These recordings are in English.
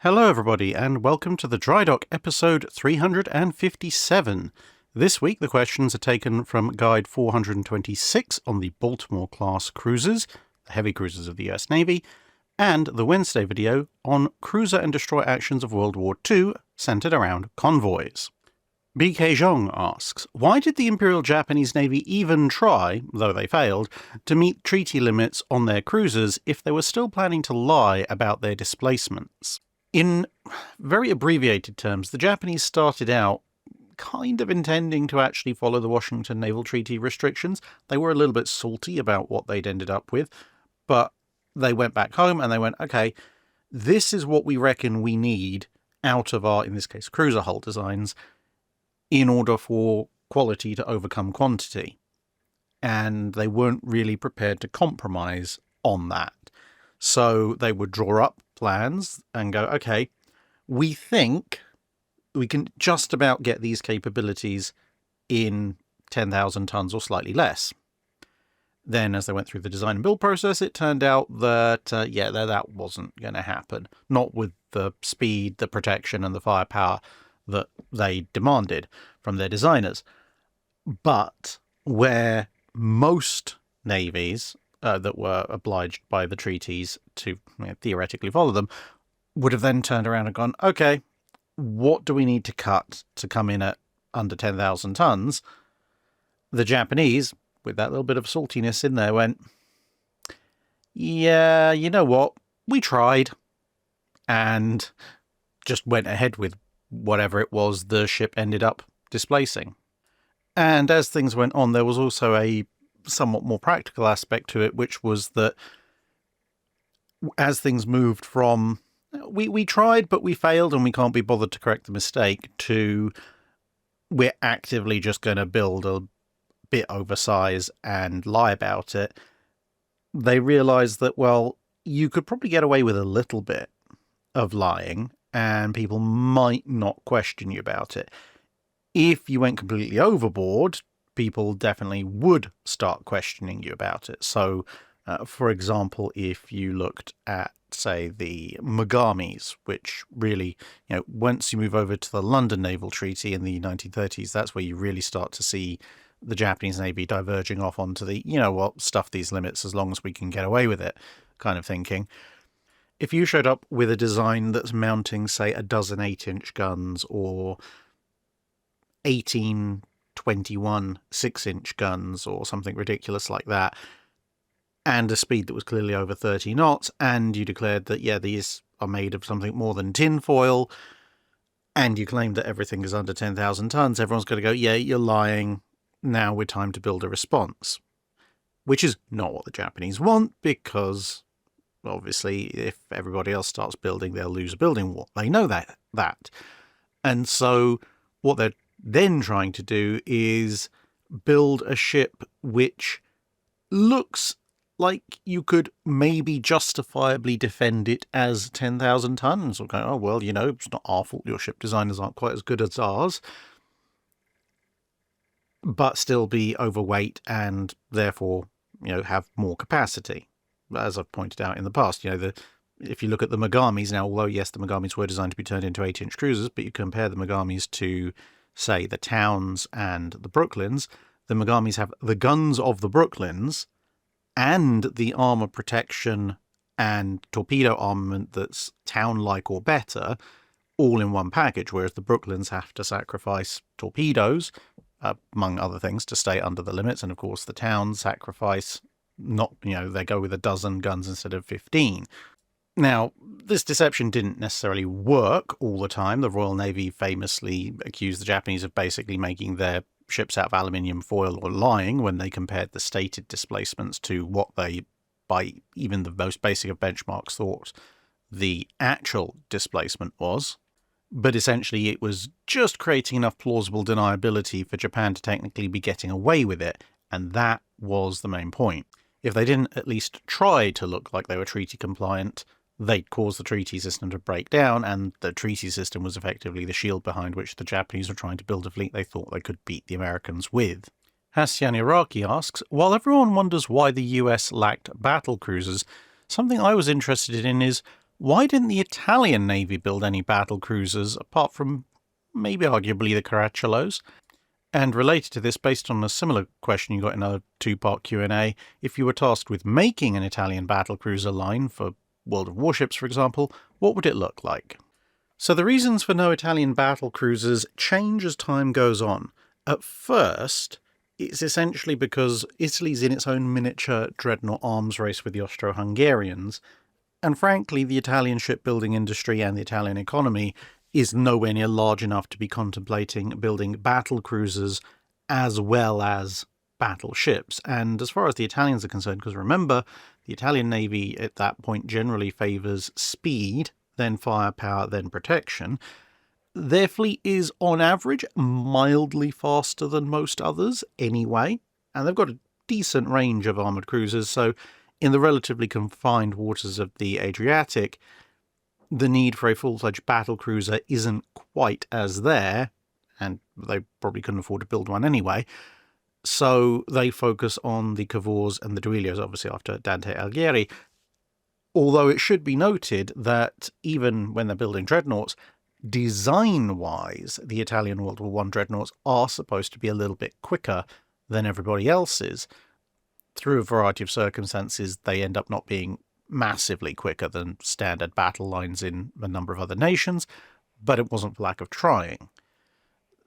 Hello everybody, and welcome to the Drydock episode 357. This week the questions are taken from Guide 426 on the Baltimore class cruisers, the heavy cruisers of the US Navy, and the Wednesday video on cruiser and destroyer actions of World War II, centered around convoys. BK Zhong asks, why did the Imperial Japanese Navy even try, though they failed, to meet treaty limits on their cruisers if they were still planning to lie about their displacements? In very abbreviated terms, the Japanese started out kind of intending to actually follow the Washington Naval Treaty restrictions. They were a little bit salty about what they'd ended up with, but they went back home and they went, okay, this is what we reckon we need out of our, in this case, cruiser hull designs, in order for quality to overcome quantity. And they weren't really prepared to compromise on that. So they would draw up plans and go, okay, we think we can just about get these capabilities in 10,000 tons or slightly less. Then as they went through the design and build process, it turned out that, that wasn't going to happen. Not with the speed, the protection and the firepower that they demanded from their designers. But where most navies that were obliged by the treaties to theoretically follow them would have then turned around and gone, okay, what do we need to cut to come in at under 10,000 tons? The Japanese, with that little bit of saltiness in there, went, yeah, you know what, we tried, and just went ahead with whatever it was the ship ended up displacing. And as things went on, there was also a somewhat more practical aspect to it, which was that as things moved from we tried but we failed and we can't be bothered to correct the mistake, to we're actively just going to build a bit oversize and lie about it, they realized that, well, you could probably get away with a little bit of lying and people might not question you about it. If you went completely overboard, people definitely would start questioning you about it. So, for example, if you looked at, say, the Megamis, which really, once you move over to the London Naval Treaty in the 1930s, that's where you really start to see the Japanese Navy diverging off onto the, stuff these limits as long as we can get away with it kind of thinking. If you showed up with a design that's mounting, say, a dozen 8-inch guns or 21 6-inch guns or something ridiculous like that, and a speed that was clearly over 30 knots, and you declared that, these are made of something more than tinfoil, and you claimed that everything is under 10,000 tons, everyone's going to go, you're lying, now we're time to build a response. Which is not what the Japanese want, because obviously if everybody else starts building, they'll lose a building war. They know that. And so what they're then trying to do is build a ship which looks like you could maybe justifiably defend it as 10,000 tons, or go, oh, well, it's not our fault your ship designers aren't quite as good as ours, but still be overweight and therefore, have more capacity. As I've pointed out in the past, if you look at the Megamis now, although yes, the Megamis were designed to be turned into 8-inch cruisers, but you compare the Megamis to, say, the Towns and the Brooklyns, the Megamis have the guns of the Brooklyns and the armor protection and torpedo armament that's Town-like or better, all in one package, whereas the Brooklyns have to sacrifice torpedoes, among other things, to stay under the limits, and of course the Towns sacrifice they go with a dozen guns instead of 15. Now, this deception didn't necessarily work all the time. The Royal Navy famously accused the Japanese of basically making their ships out of aluminium foil or lying when they compared the stated displacements to what they, by even the most basic of benchmarks, thought the actual displacement was. But essentially it was just creating enough plausible deniability for Japan to technically be getting away with it, and that was the main point. If they didn't at least try to look like they were treaty compliant, they'd cause the treaty system to break down, and the treaty system was effectively the shield behind which the Japanese were trying to build a fleet they thought they could beat the Americans with. Hassan Iraqi asks, while everyone wonders why the US lacked battlecruisers, something I was interested in is, Why didn't the Italian Navy build any battlecruisers, apart from maybe arguably the Caracciolo's? And related to this, based on a similar question you got in a two-part Q&A, if you were tasked with making an Italian battlecruiser line for World of Warships, for example, what would it look like? So the reasons for no Italian battlecruisers change as time goes on. At first, it's essentially because Italy's in its own miniature dreadnought arms race with the Austro-Hungarians, and frankly, the Italian shipbuilding industry and the Italian economy is nowhere near large enough to be contemplating building battlecruisers as well as battleships. And as far as the Italians are concerned, because remember, the Italian Navy at that point generally favours speed, then firepower, then protection. Their fleet is, on average, mildly faster than most others anyway, and they've got a decent range of armoured cruisers, so in the relatively confined waters of the Adriatic, the need for a full-fledged battlecruiser isn't quite as there, and they probably couldn't afford to build one anyway, so they focus on the Cavours and the Duilios, obviously after Dante Alighieri, although it should be noted that even when they're building dreadnoughts, design-wise, the Italian World War I dreadnoughts are supposed to be a little bit quicker than everybody else's. Through a variety of circumstances, they end up not being massively quicker than standard battle lines in a number of other nations, but it wasn't for lack of trying.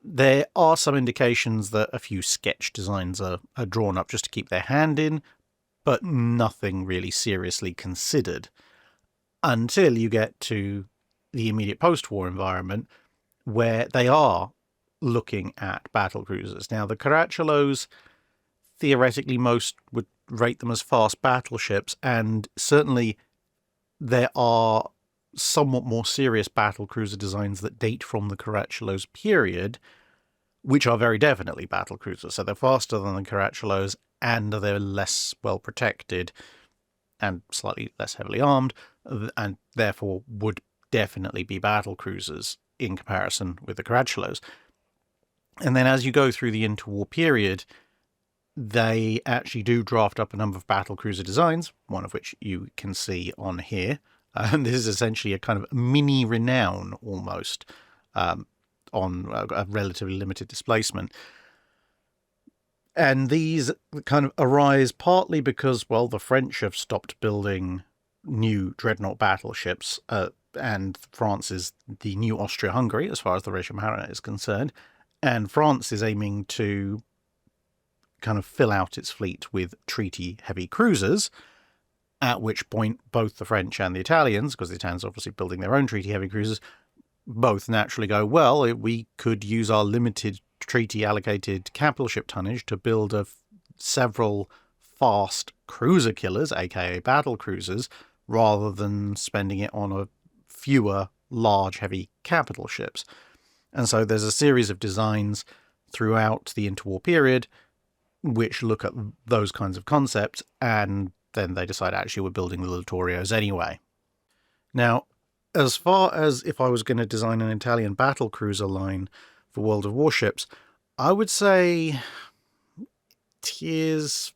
There are some indications that a few sketch designs are drawn up just to keep their hand in, but nothing really seriously considered until you get to the immediate post-war environment where they are looking at battlecruisers. Now, the Caracciolo's, theoretically, most would rate them as fast battleships, and certainly there are somewhat more serious battlecruiser designs that date from the Caracciolo's period, which are very definitely battlecruisers. So they're faster than the Caracciolo's, and they're less well protected and slightly less heavily armed, and therefore would definitely be battlecruisers in comparison with the Caracciolo's. And then as you go through the interwar period, they actually do draft up a number of battlecruiser designs, one of which you can see on here. And this is essentially a kind of mini Renown almost, on a relatively limited displacement. And these kind of arise partly because, well, the French have stopped building new dreadnought battleships, and France is the new Austria-Hungary as far as the Regia Aeronautica is concerned, and France is aiming to kind of fill out its fleet with treaty heavy cruisers, at which point both the French and the Italians, because the Italians are obviously building their own treaty heavy cruisers, both naturally go, well, we could use our limited treaty allocated capital ship tonnage to build several fast cruiser killers, aka battle cruisers, rather than spending it on fewer large heavy capital ships. And so there's a series of designs throughout the interwar period which look at those kinds of concepts, and then they decide actually we're building the Littorios anyway. Now, as far as if I was going to design an Italian battlecruiser line for World of Warships, I would say tiers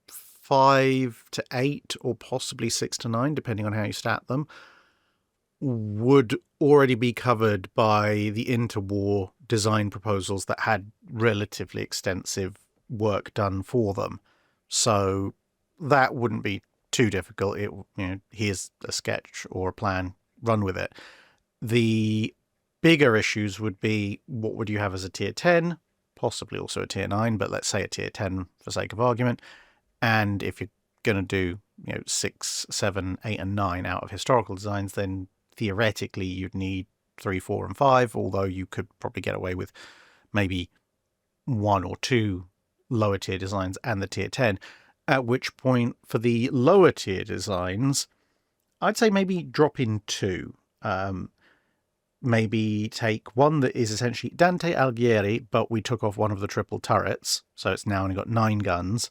5 to 8 or possibly 6 to 9, depending on how you stat them, would already be covered by the interwar design proposals that had relatively extensive work done for them. So that wouldn't be too difficult. Here's a sketch or a plan, run with it. The bigger issues would be, what would you have as a tier 10, possibly also a tier 9, but let's say a tier 10 for sake of argument. And if you're going to do 6, 7, 8, and 9 out of historical designs, then theoretically you'd need 3, 4, and 5, although you could probably get away with maybe 1 or 2 lower tier designs and the tier 10, at which point for the lower tier designs, I'd say maybe drop in 2. Maybe take one that is essentially Dante Alighieri, but we took off one of the triple turrets, so it's now only got 9 guns,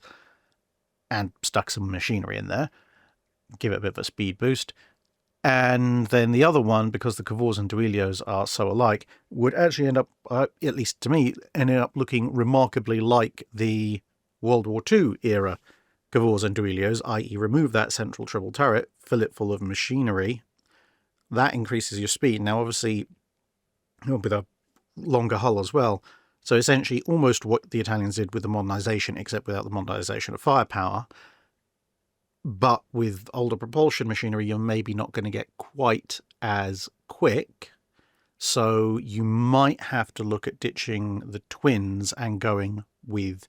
and stuck some machinery in there, give it a bit of a speed boost. And then the other one, because the Cavours and Duilios are so alike, would actually end up, at least to me, ended up looking remarkably like the World War II era Cavours and Duilios, i.e. remove that central triple turret, fill it full of machinery, that increases your speed. Now, obviously, with a longer hull as well. So essentially almost what the Italians did with the modernisation, except without the modernisation of firepower. But with older propulsion machinery, you're maybe not going to get quite as quick. So you might have to look at ditching the twins and going with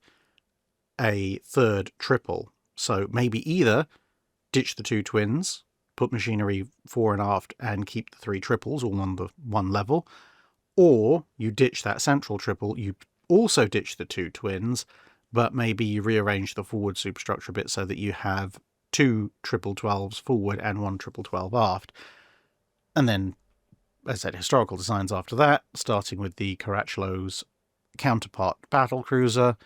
a third triple. So maybe either ditch the two twins, put machinery fore and aft, and keep the three triples all under one level, or you ditch that central triple, you also ditch the two twins, but maybe you rearrange the forward superstructure a bit so that you have two 12s forward and one 12 aft. And then, as I said, historical designs after that, starting with the Caracciolo's counterpart battlecruiser.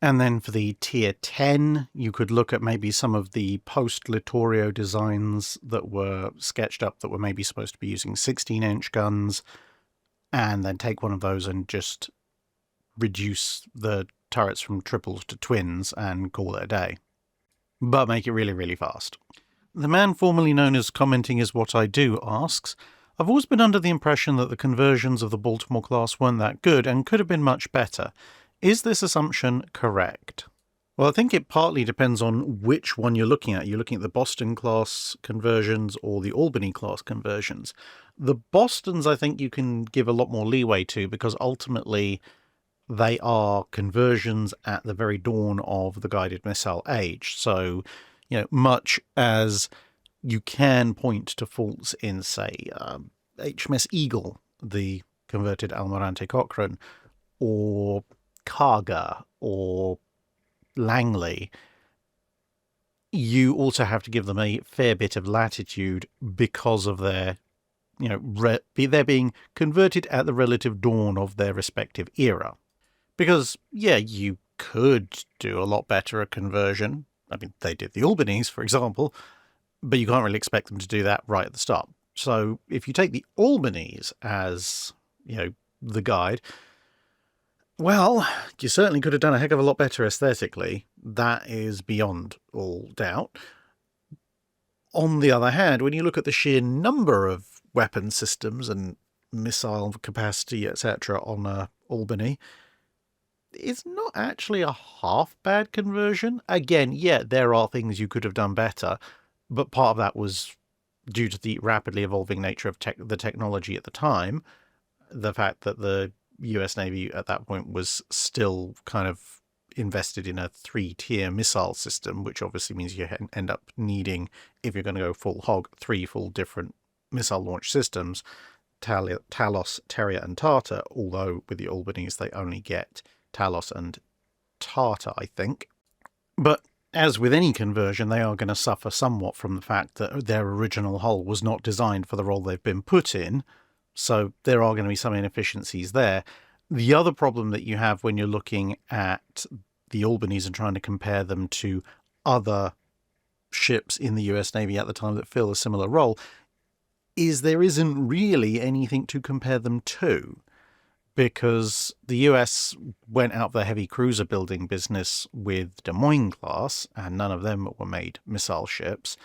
And then for the Tier 10, you could look at maybe some of the post-Littorio designs that were sketched up that were maybe supposed to be using 16-inch guns, and then take one of those and just reduce the turrets from triples to twins and call it a day. But make it really, really fast. The man formerly known as Commenting Is What I Do asks, I've always been under the impression that the conversions of the Baltimore class weren't that good and could have been much better. Is this assumption correct? Well, I think it partly depends on which one you're looking at. You're looking at the Boston class conversions or the Albany class conversions. The Bostons, I think you can give a lot more leeway to, because ultimately they are conversions at the very dawn of the guided missile age. So, much as you can point to faults in, say, HMS Eagle, the converted Almirante Cochrane, or Kaga, or Langley, you also have to give them a fair bit of latitude because of their, they're being converted at the relative dawn of their respective era. Because, you could do a lot better a conversion. I mean, they did the Albanese, for example, but you can't really expect them to do that right at the start. So if you take the Albanese as, the guide, well, you certainly could have done a heck of a lot better aesthetically. That is beyond all doubt. On the other hand, when you look at the sheer number of weapon systems and missile capacity, etc., on Albany, it's not actually a half bad conversion. Again, there are things you could have done better, but part of that was due to the rapidly evolving nature of the technology at the time. The fact that the US Navy at that point was still kind of invested in a 3-tier missile system, which obviously means you end up needing, if you're going to go full hog, 3 full different missile launch systems, Talos, Terrier and Tartar, although with the Albanese they only get Talos and Tartar, I think. But as with any conversion, they are going to suffer somewhat from the fact that their original hull was not designed for the role they've been put in. So there are going to be some inefficiencies there. The other problem that you have when you're looking at the Albanese and trying to compare them to other ships in the US Navy at the time that fill a similar role is there isn't really anything to compare them to, because the US went out of the heavy cruiser building business with Des Moines class, and none of them were made missile ships,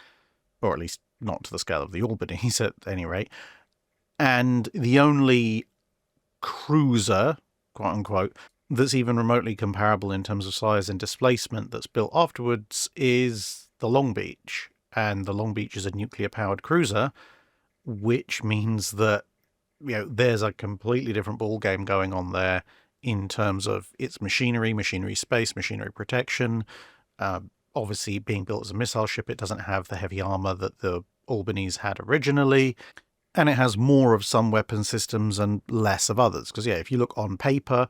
or at least not to the scale of the Albanese at any rate. And the only cruiser, quote unquote, that's even remotely comparable in terms of size and displacement that's built afterwards is the Long Beach. And the Long Beach is a nuclear-powered cruiser, which means that there's a completely different ball game going on there in terms of its machinery space, machinery protection. Obviously, being built as a missile ship, it doesn't have the heavy armor that the Albanese had originally. And it has more of some weapon systems and less of others. Because, if you look on paper,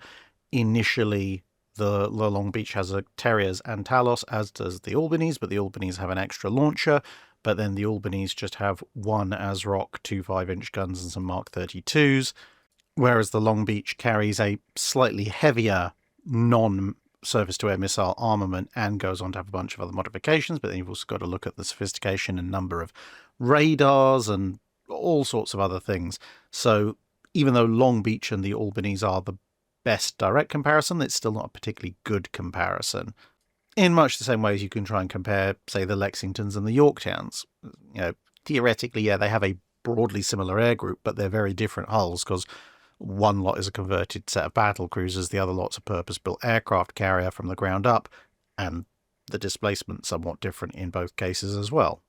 initially the Long Beach has a Terriers and Talos, as does the Albanese, but the Albanese have an extra launcher. But then the Albanese just have one ASROC, 2 5-inch guns and some Mark 32s. Whereas the Long Beach carries a slightly heavier non-surface-to-air missile armament and goes on to have a bunch of other modifications. But then you've also got to look at the sophistication and number of radars and all sorts of other things. So even though Long Beach and the Albanese are the best direct comparison, it's still not a particularly good comparison. In much the same way as you can try and compare, say, the Lexingtons and the Yorktowns. Theoretically, they have a broadly similar air group, but they're very different hulls because one lot is a converted set of battlecruisers, the other lot's a purpose-built aircraft carrier from the ground up, and the displacement's somewhat different in both cases as well.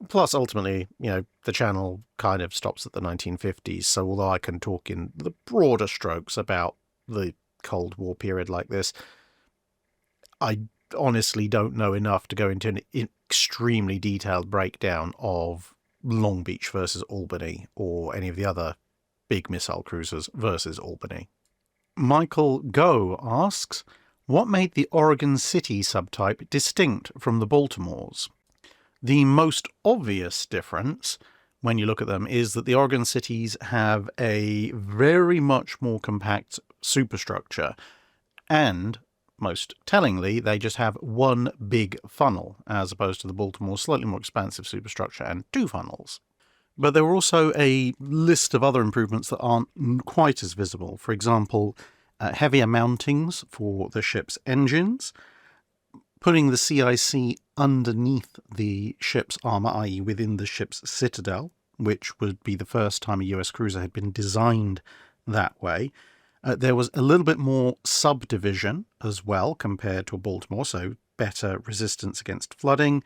Plus, ultimately, the channel kind of stops at the 1950s, so although I can talk in the broader strokes about the Cold War period like this, I honestly don't know enough to go into an extremely detailed breakdown of Long Beach versus Albany, or any of the other big missile cruisers versus Albany. Michael Go asks, what made the Oregon City subtype distinct from the Baltimores? The most obvious difference, when you look at them, is that the Oregon Cities have a very much more compact superstructure, and most tellingly, they just have one big funnel, as opposed to the Baltimore's slightly more expansive superstructure and two funnels. But there were also a list of other improvements that aren't quite as visible. For example, heavier mountings for the ship's engines, putting the CIC underneath the ship's armour, i.e. within the ship's citadel, which would be the first time a US cruiser had been designed that way. There was a little bit more subdivision as well compared to a Baltimore, so better resistance against flooding,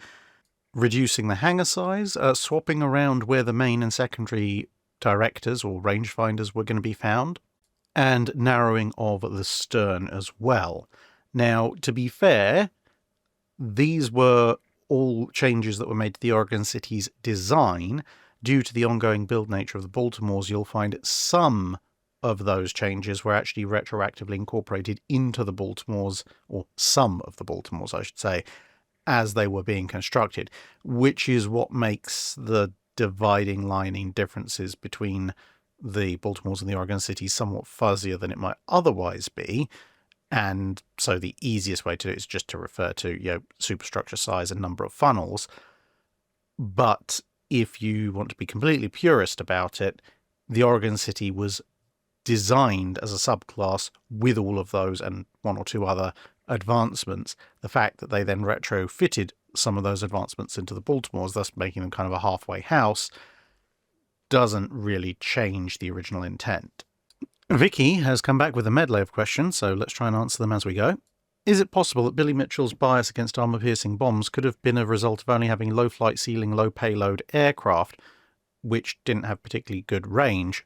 reducing the hangar size, swapping around where the main and secondary directors or rangefinders were going to be found, and narrowing of the stern as well. Now, to be fair, these were all changes that were made to the Oregon City's design. Due to the ongoing build nature of the Baltimores, you'll find some of those changes were actually retroactively incorporated into the Baltimores, or some of the Baltimores, I should say, as they were being constructed, which is what makes the dividing line in differences between the Baltimores and the Oregon Cities somewhat fuzzier than it might otherwise be. And so the easiest way to do it is just to refer to, superstructure size and number of funnels. But if you want to be completely purist about it, the Oregon City was designed as a subclass with all of those and one or two other advancements. The fact that they then retrofitted some of those advancements into the Baltimores, thus making them kind of a halfway house, doesn't really change the original intent. Vicky has come back with a medley of questions, so let's try and answer them as we go. Is it possible that Billy Mitchell's bias against armour-piercing bombs could have been a result of only having low flight ceiling, low payload aircraft, which didn't have particularly good range,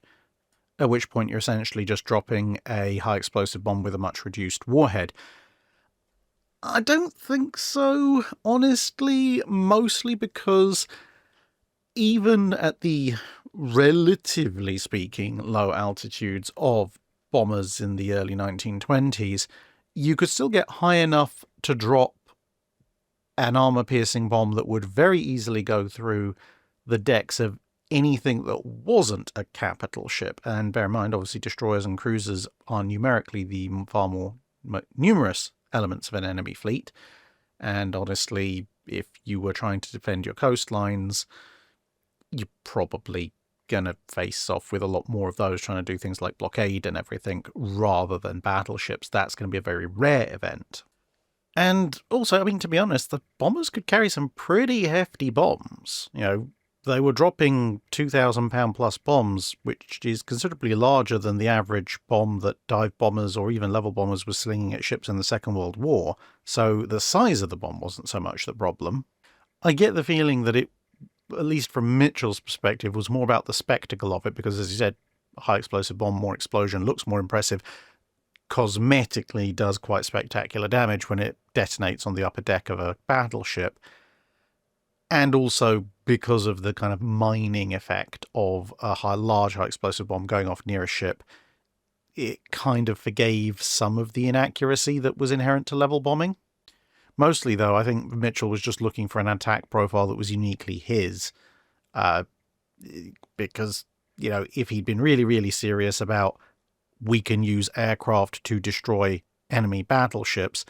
at which point you're essentially just dropping a high explosive bomb with a much reduced warhead? I don't think so, honestly, mostly because even at the, relatively speaking, low altitudes of bombers in the early 1920s, you could still get high enough to drop an armour-piercing bomb that would very easily go through the decks of anything that wasn't a capital ship. And bear in mind, obviously, destroyers and cruisers are numerically the far more numerous elements of an enemy fleet. And honestly, if you were trying to defend your coastlines, you're probably going to face off with a lot more of those trying to do things like blockade and everything rather than battleships. That's going to be a very rare event. And also, I mean, to be honest, the bombers could carry some pretty hefty bombs. They were dropping 2,000-pound plus bombs, which is considerably larger than the average bomb that dive bombers or even level bombers were slinging at ships in the Second World War. So the size of the bomb wasn't so much the problem. I get the feeling that it, at least from Mitchell's perspective, was more about the spectacle of it, because, as you said, a high explosive bomb, more explosion, looks more impressive, cosmetically does quite spectacular damage when it detonates on the upper deck of a battleship. And also because of the kind of mining effect of a large high explosive bomb going off near a ship, it kind of forgave some of the inaccuracy that was inherent to level bombing. Mostly, though, I think Mitchell was just looking for an attack profile that was uniquely his. Because, if he'd been really, really serious about we can use aircraft to destroy enemy battleships,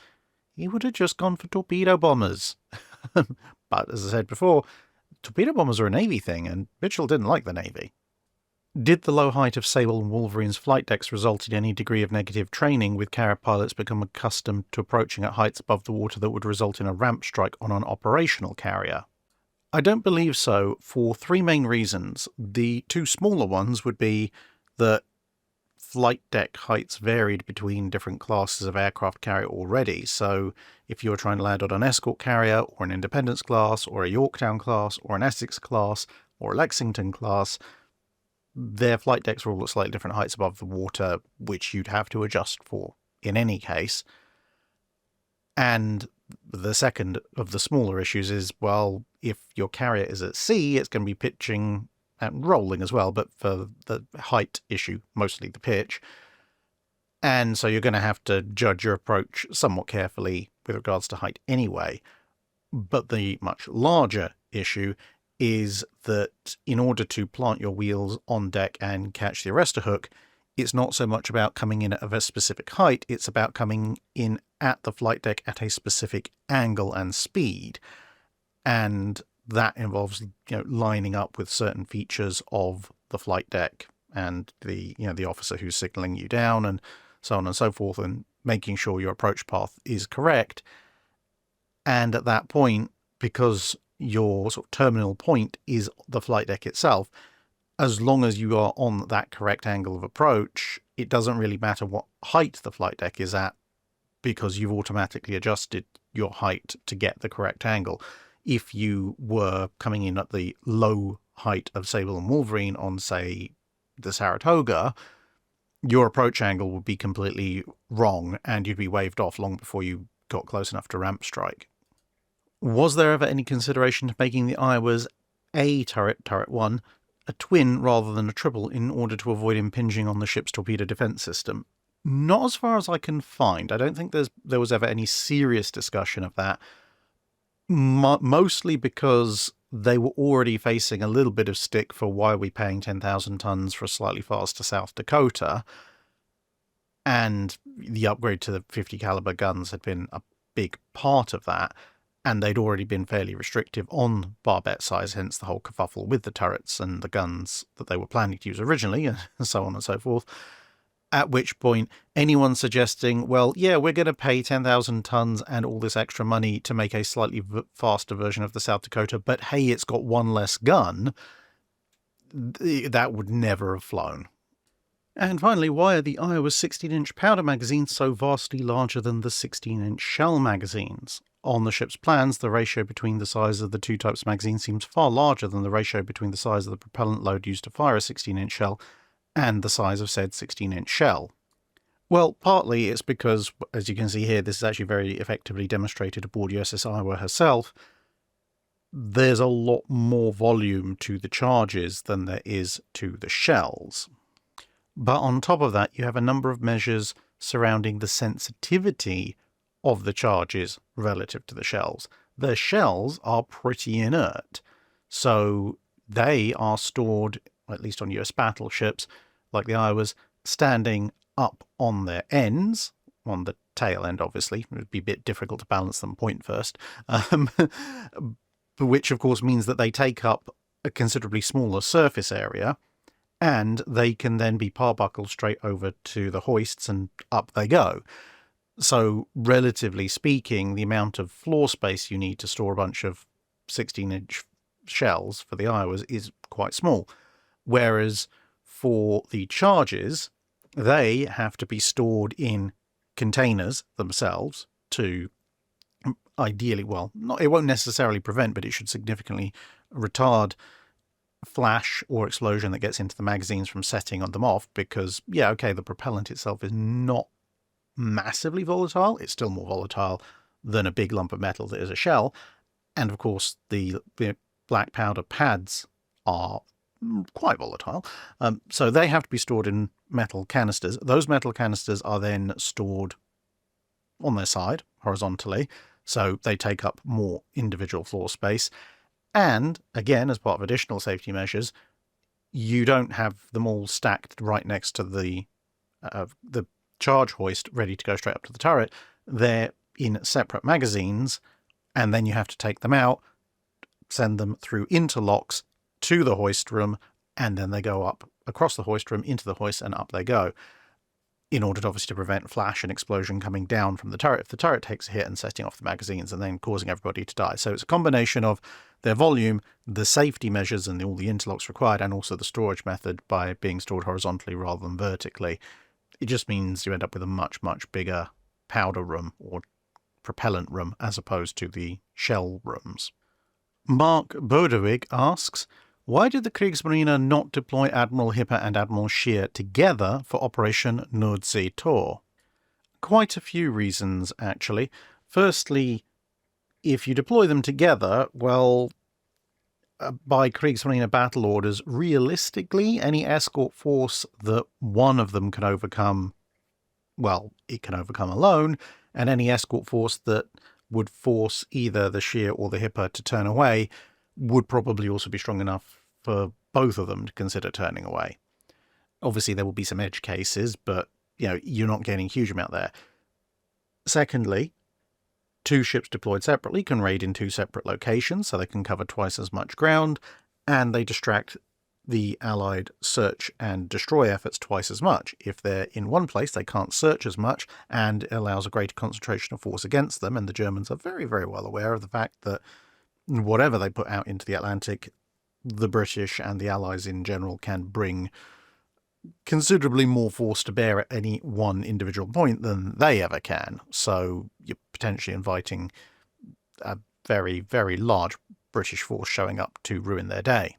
he would have just gone for torpedo bombers. But, as I said before, torpedo bombers are a Navy thing, and Mitchell didn't like the Navy. Did the low height of Sable and Wolverine's flight decks result in any degree of negative training, with carrier pilots become accustomed to approaching at heights above the water that would result in a ramp strike on an operational carrier? I don't believe so, for three main reasons. The two smaller ones would be that flight deck heights varied between different classes of aircraft carrier already. So if you're trying to land on an escort carrier, or an Independence class, or a Yorktown class, or an Essex class, or a Lexington class, their flight decks are all at slightly different heights above the water, which you'd have to adjust for in any case. And the second of the smaller issues is, well, if your carrier is at sea, it's going to be pitching and rolling as well, but for the height issue, mostly the pitch. And so you're going to have to judge your approach somewhat carefully with regards to height anyway. But the much larger issue is that in order to plant your wheels on deck and catch the arrestor hook, it's not so much about coming in at a specific height, it's about coming in at the flight deck at a specific angle and speed. And that involves, lining up with certain features of the flight deck and the officer who's signaling you down and so on and so forth, and making sure your approach path is correct. And at that point, because your sort of terminal point is the flight deck itself, as long as you are on that correct angle of approach, it doesn't really matter what height the flight deck is at, because you've automatically adjusted your height to get the correct angle. If you were coming in at the low height of Sable and Wolverine on, say, the Saratoga, your approach angle would be completely wrong and you'd be waved off long before you got close enough to ramp strike. Was there ever any consideration to making the Iowas a turret 1, a twin rather than a triple, in order to avoid impinging on the ship's torpedo defense system? Not as far as I can find. I don't think there was ever any serious discussion of that. Mostly because they were already facing a little bit of stick for why are we paying 10,000 tons for a slightly faster South Dakota, and the upgrade to the 50 caliber guns had been a big part of that, and they'd already been fairly restrictive on barbette size, hence the whole kerfuffle with the turrets and the guns that they were planning to use originally, and so on and so forth. At which point, anyone suggesting, well, yeah, we're going to pay 10,000 tons and all this extra money to make a slightly faster version of the South Dakota, but hey, it's got one less gun, that would never have flown. And finally, why are the Iowa's 16-inch powder magazines so vastly larger than the 16-inch shell magazines? On the ship's plans, the ratio between the size of the two types of magazine seems far larger than the ratio between the size of the propellant load used to fire a 16-inch shell and the size of said 16-inch shell. Well, partly it's because, as you can see here, this is actually very effectively demonstrated aboard USS Iowa herself. There's a lot more volume to the charges than there is to the shells. But on top of that, you have a number of measures surrounding the sensitivity of the charges relative to the shells. The shells are pretty inert, so they are stored, at least on US battleships, like the Iowas, standing up on their ends, on the tail end obviously, it would be a bit difficult to balance them point first, which of course means that they take up a considerably smaller surface area, and they can then be parbuckled straight over to the hoists and up they go. So relatively speaking, the amount of floor space you need to store a bunch of 16-inch shells for the Iowas is quite small, whereas for the charges, they have to be stored in containers themselves to ideally, well, it won't necessarily prevent, but it should significantly retard flash or explosion that gets into the magazines from setting them off, because, yeah, okay, the propellant itself is not massively volatile. It's still more volatile than a big lump of metal that is a shell. And of course, the black powder pads are quite volatile. So they have to be stored in metal canisters. Those metal canisters are then stored on their side, horizontally, so they take up more individual floor space. And, again, as part of additional safety measures, you don't have them all stacked right next to the charge hoist ready to go straight up to the turret. They're in separate magazines, and then you have to take them out, send them through interlocks to the hoist room, and then they go up across the hoist room into the hoist, and up they go, in order to obviously prevent flash and explosion coming down from the turret if the turret takes a hit and setting off the magazines and then causing everybody to die. So it's a combination of their volume, the safety measures and all the interlocks required, and also the storage method by being stored horizontally rather than vertically, it just means you end up with a much, much bigger powder room or propellant room as opposed to the shell rooms. Mark Bodewig asks, why did the Kriegsmarine not deploy Admiral Hipper and Admiral Scheer together for Operation Nordseetour? Quite a few reasons, actually. Firstly, if you deploy them together, well, by Kriegsmarine battle orders, realistically, any escort force that one of them can overcome, well, it can overcome alone, and any escort force that would force either the Scheer or the Hipper to turn away would probably also be strong enough for both of them to consider turning away. Obviously, there will be some edge cases, but you're not getting a huge amount there. Secondly, 2 ships deployed separately can raid in 2 separate locations, so they can cover twice as much ground, and they distract the Allied search and destroy efforts twice as much. If they're in one place, they can't search as much, and it allows a greater concentration of force against them, and the Germans are very, very well aware of the fact that whatever they put out into the Atlantic, the British and the Allies in general can bring considerably more force to bear at any one individual point than they ever can. So you're potentially inviting a very, very large British force showing up to ruin their day.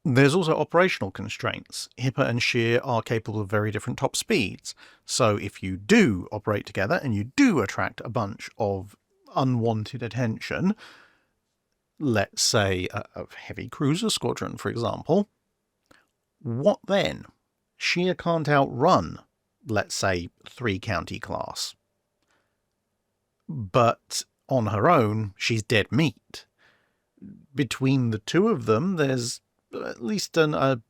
There's also operational constraints. Hipper and Scheer are capable of very different top speeds. So if you do operate together and you do attract a bunch of unwanted attention, let's say a heavy cruiser squadron, for example, what then? Scheer can't outrun, let's say, 3 county class. But on her own, she's dead meat. Between the two of them, there's at least a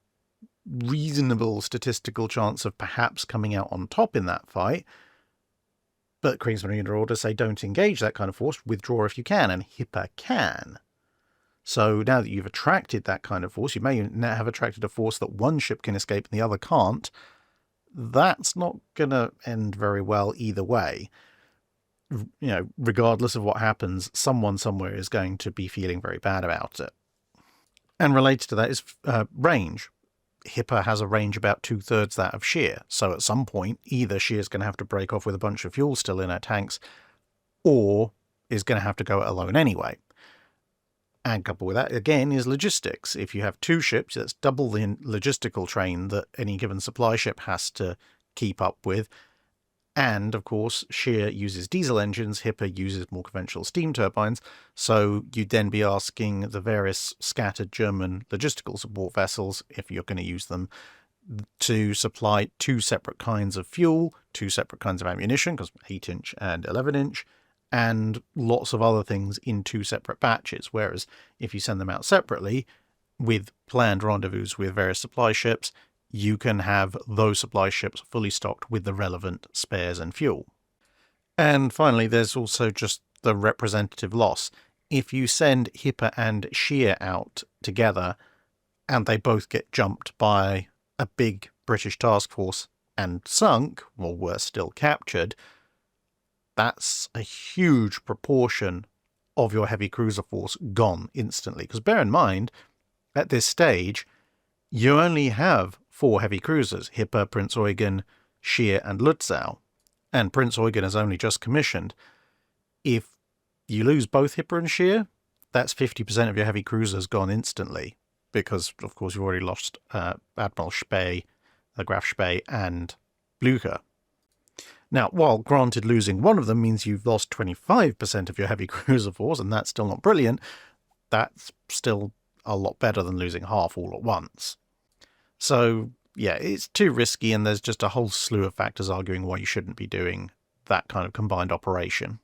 reasonable statistical chance of perhaps coming out on top in that fight. But Kriegsmarine orders say don't engage that kind of force, withdraw if you can, and Hipper can. So now that you've attracted that kind of force, you may now have attracted a force that one ship can escape and the other can't. That's not going to end very well either way. Regardless of what happens, someone somewhere is going to be feeling very bad about it. And related to that is range. Hipper has a range about 2/3 that of Scheer. So at some point, either Scheer's going to have to break off with a bunch of fuel still in her tanks, or is going to have to go it alone anyway. And coupled with that, again, is logistics. If you have 2 ships, that's double the logistical train that any given supply ship has to keep up with. And, of course, Scheer uses diesel engines, Hipper uses more conventional steam turbines, so you'd then be asking the various scattered German logistical support vessels, if you're going to use them, to supply 2 separate kinds of fuel, 2 separate kinds of ammunition, because 8-inch and 11-inch, and lots of other things in 2 separate batches, whereas if you send them out separately, with planned rendezvous with various supply ships, you can have those supply ships fully stocked with the relevant spares and fuel. And finally, there's also just the representative loss. If you send Hipper and Scheer out together, and they both get jumped by a big British task force and sunk, or worse still, captured, that's a huge proportion of your heavy cruiser force gone instantly. Because bear in mind, at this stage, you only have 4 heavy cruisers, Hipper, Prinz Eugen, Scheer and Lutzow. And Prinz Eugen is only just commissioned. If you lose both Hipper and Scheer, that's 50% of your heavy cruisers gone instantly. Because, of course, you've already lost Admiral Spee, the Graf Spee, and Blücher. Now, while granted losing one of them means you've lost 25% of your heavy cruiser force, and that's still not brilliant, that's still a lot better than losing half all at once. So, yeah, it's too risky, and there's just a whole slew of factors arguing why you shouldn't be doing that kind of combined operation.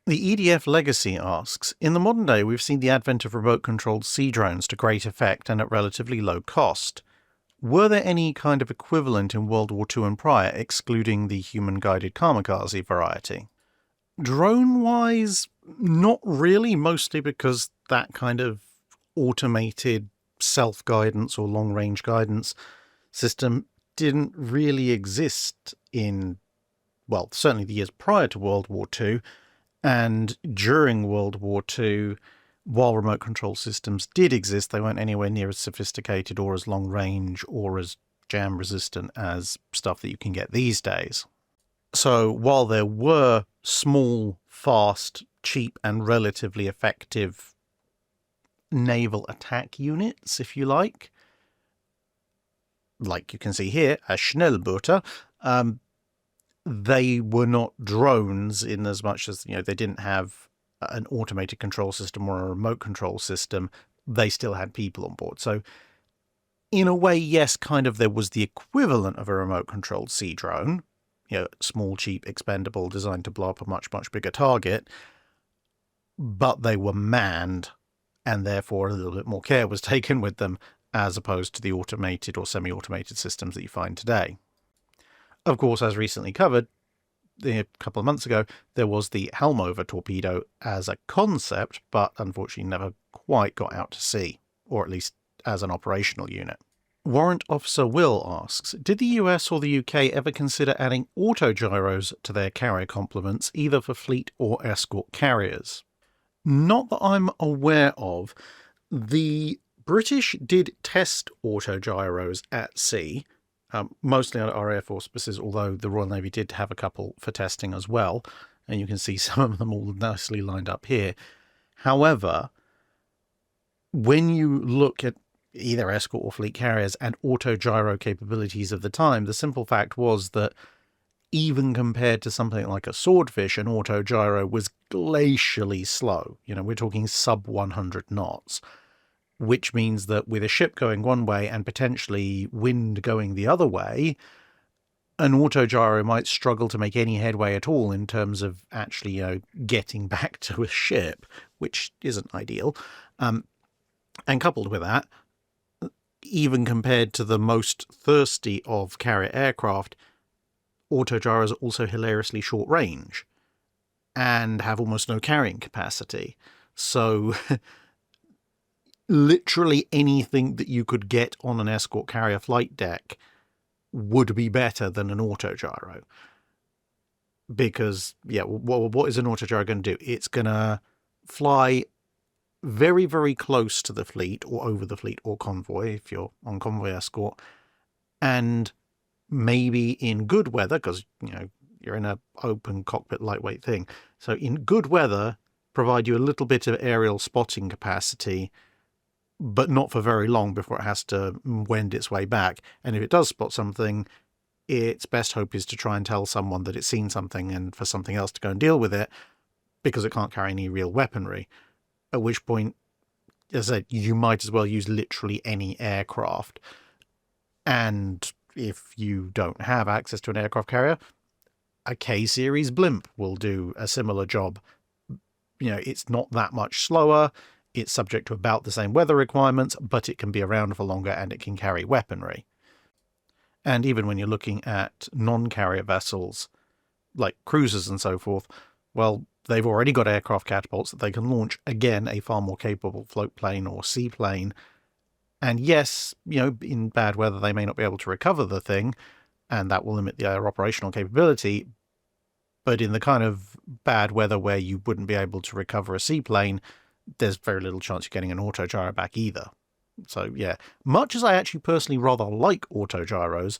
The EDF Legacy asks, in the modern day we've seen the advent of remote-controlled sea drones to great effect and at relatively low cost. Were there any kind of equivalent in World War II and prior, excluding the human-guided kamikaze variety? Drone-wise, not really, mostly because that kind of automated self-guidance or long-range guidance system didn't really exist in, well, certainly the years prior to World War II, and during World War II, while remote control systems did exist, they weren't anywhere near as sophisticated or as long range or as jam resistant as stuff that you can get these days. So while there were small, fast, cheap, and relatively effective naval attack units, if you like you can see here, a Schnellbooter, they were not drones in as much as, they didn't have an automated control system or a remote control system. They still had people on board. So in a way, yes, kind of there was the equivalent of a remote controlled sea drone, small, cheap, expendable, designed to blow up a much, much bigger target, but they were manned, and therefore a little bit more care was taken with them, as opposed to the automated or semi-automated systems that you find today. Of course, as recently covered, a couple of months ago, there was the helm-over torpedo as a concept, but unfortunately never quite got out to sea, or at least as an operational unit. Warrant Officer Will asks, did the US or the UK ever consider adding autogyros to their carrier complements, either for fleet or escort carriers? Not that I'm aware of. The British did test autogyros at sea, mostly on our Air Force bases, although the Royal Navy did have a couple for testing as well, and you can see some of them all nicely lined up here. However, when you look at either escort or fleet carriers and autogyro capabilities of the time, the simple fact was that even compared to something like a Swordfish, an autogyro was glacially slow. We're talking sub 100 knots, which means that with a ship going one way and potentially wind going the other way, an autogyro might struggle to make any headway at all in terms of actually, getting back to a ship, which isn't ideal. And coupled with that, even compared to the most thirsty of carrier aircraft, autogyros are also hilariously short range and have almost no carrying capacity. So literally anything that you could get on an escort carrier flight deck would be better than an autogyro. Because, what is an autogyro going to do? It's going to fly very, very close to the fleet or over the fleet or convoy, if you're on convoy escort, and maybe in good weather, because, you're in an open cockpit lightweight thing. So in good weather, provide you a little bit of aerial spotting capacity, but not for very long before it has to wend its way back. And if it does spot something, its best hope is to try and tell someone that it's seen something and for something else to go and deal with it, because it can't carry any real weaponry. At which point, as I said, you might as well use literally any aircraft. And if you don't have access to an aircraft carrier, a K-series blimp will do a similar job. It's not that much slower. It's subject to about the same weather requirements, but it can be around for longer and it can carry weaponry. And even when you're looking at non-carrier vessels, like cruisers and so forth, well, they've already got aircraft catapults that they can launch, again, a far more capable float plane or seaplane. And yes, in bad weather, they may not be able to recover the thing, and that will limit their operational capability. But in the kind of bad weather where you wouldn't be able to recover a seaplane, there's very little chance you're getting an autogyro back either. So, yeah, much as I actually personally rather like autogyros,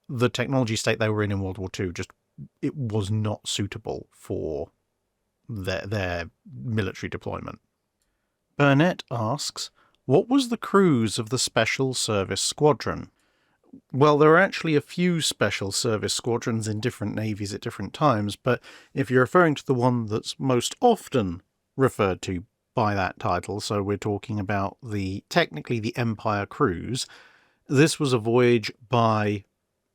the technology state they were in World War II it was not suitable for their military deployment. Burnett asks, what was the cruise of the Special Service Squadron? Well, there are actually a few Special Service Squadrons in different navies at different times, but if you're referring to the one that's most often referred to by that title, so we're talking about technically the Empire cruise, this was a voyage by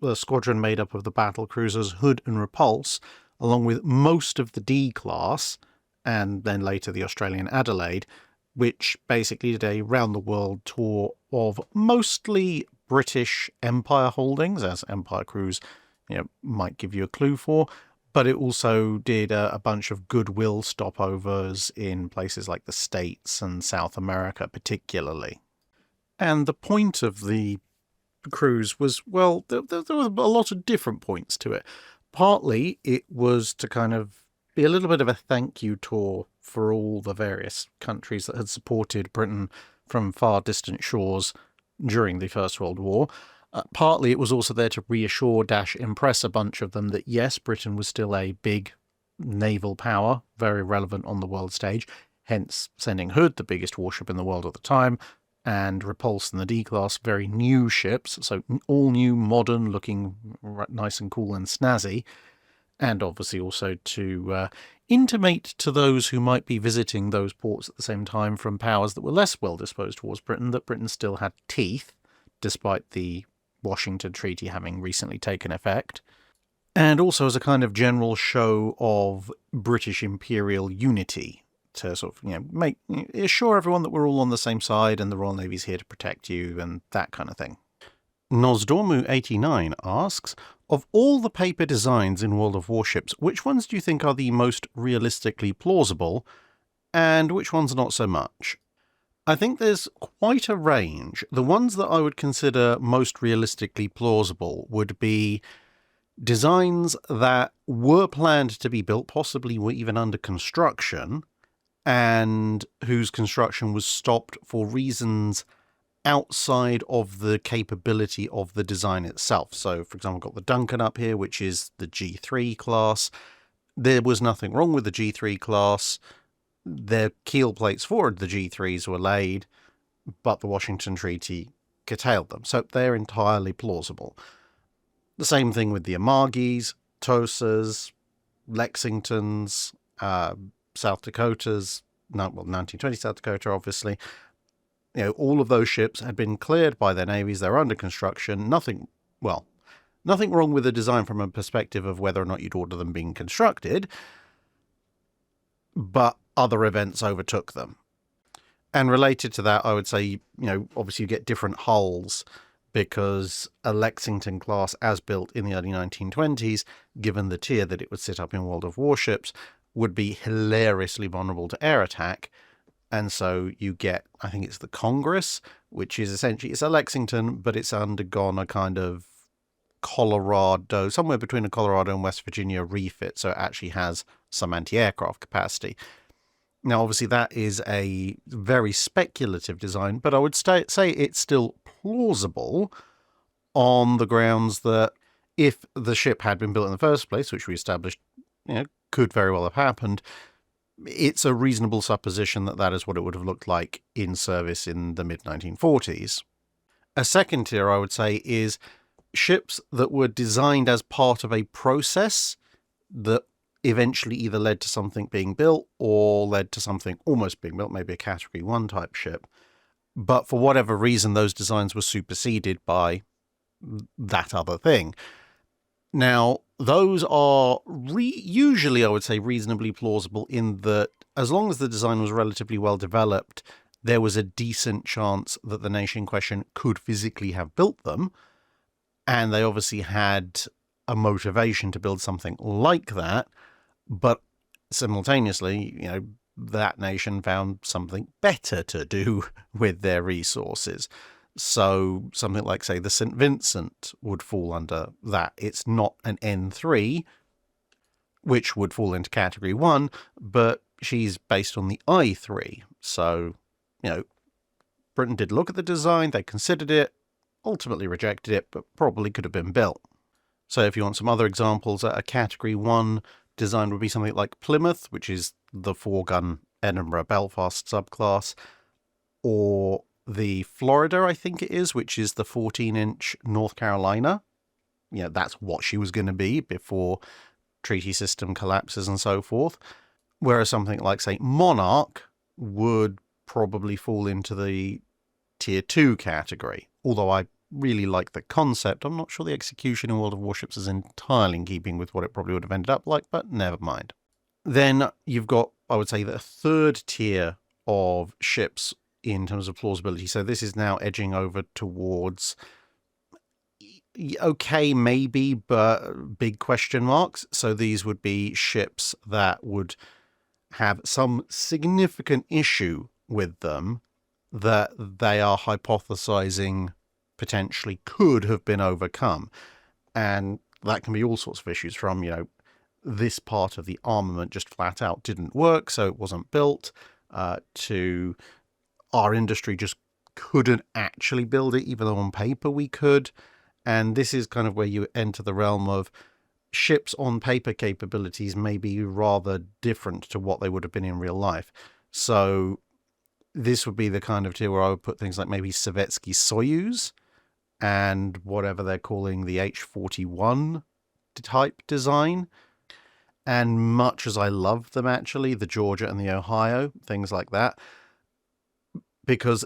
a squadron made up of the battlecruisers Hood and Repulse, along with most of the D-class, and then later the Australian Adelaide, which basically did a round-the-world tour of mostly British Empire holdings, as Empire Cruise might give you a clue for, but it also did a bunch of goodwill stopovers in places like the States and South America particularly. And the point of the cruise was, well, there were a lot of different points to it. Partly it was to kind of be a little bit of a thank you tour for all the various countries that had supported Britain from far distant shores during the First World War. Partly it was also there to reassure - impress a bunch of them that yes, Britain was still a big naval power, very relevant on the world stage, hence sending Hood, the biggest warship in the world at the time, and Repulse and the D-class, very new ships, so all new, modern, looking nice and cool and snazzy, and obviously also to intimate to those who might be visiting those ports at the same time from powers that were less well disposed towards Britain, that Britain still had teeth, despite the Washington Treaty having recently taken effect, and also as a kind of general show of British imperial unity to sort of, assure everyone that we're all on the same side and the Royal Navy's here to protect you and that kind of thing. Nosdormu89 asks, of all the paper designs in World of Warships, which ones do you think are the most realistically plausible and which ones not so much? I think there's quite a range. The ones that I would consider most realistically plausible would be designs that were planned to be built, possibly were even under construction, and whose construction was stopped for reasons outside of the capability of the design itself. So, for example, I've got the Duncan up here, which is the G3 class. There was nothing wrong with the G3 class. Their keel plates for the G3s were laid, but the Washington Treaty curtailed them. So they're entirely plausible. The same thing with the Amagis, Tosas, Lexingtons, South Dakotas, 1920 South Dakota, obviously. All of those ships had been cleared by their navies. They're under construction. Nothing wrong with the design from a perspective of whether or not you'd order them being constructed, but other events overtook them. And related to that, I would say, obviously you get different hulls, because a Lexington class as built in the early 1920s, given the tier that it would sit up in World of Warships, would be hilariously vulnerable to air attack. And so you get, I think it's the Congress, which is essentially, it's a Lexington, but it's undergone a kind of Colorado, somewhere between a Colorado and West Virginia refit, so it actually has some anti-aircraft capacity. Now, obviously, that is a very speculative design, but I would say it's still plausible on the grounds that if the ship had been built in the first place, which we established could very well have happened, it's a reasonable supposition that that is what it would have looked like in service in the mid-1940s. A second tier, I would say, is ships that were designed as part of a process that eventually either led to something being built or led to something almost being built, maybe a Category 1 type ship. But for whatever reason, those designs were superseded by that other thing. Now, those are usually, I would say, reasonably plausible in that as long as the design was relatively well developed, there was a decent chance that the nation in question could physically have built them. And they obviously had a motivation to build something like that. But simultaneously, that nation found something better to do with their resources. So something like, say, the St. Vincent would fall under that. It's not an N3, which would fall into Category 1, but she's based on the I3. So, Britain did look at the design, they considered it, ultimately rejected it, but probably could have been built. So if you want some other examples, a Category 1 design would be something like Plymouth, which is the 4-gun Edinburgh-Belfast subclass, or the Florida, I think it is, which is the 14-inch North Carolina. That's what she was going to be before treaty system collapses and so forth. Whereas something like, say, Monarch would probably fall into the Tier 2 category. Although I really like the concept, I'm not sure the execution in World of Warships is entirely in keeping with what it probably would have ended up like, but never mind. Then you've got, I would say, the third tier of ships in terms of plausibility. So this is now edging over towards okay, maybe, but big question marks. So these would be ships that would have some significant issue with them that they are hypothesizing potentially could have been overcome. And that can be all sorts of issues from, this part of the armament just flat out didn't work, so it wasn't built. To our industry just couldn't actually build it, even though on paper we could. And this is kind of where you enter the realm of ships on paper capabilities may be rather different to what they would have been in real life. So this would be the kind of tier where I would put things like maybe Sovietsky Soyuz and whatever they're calling the H-41 type design. And much as I love them, actually, the Georgia and the Ohio, things like that, because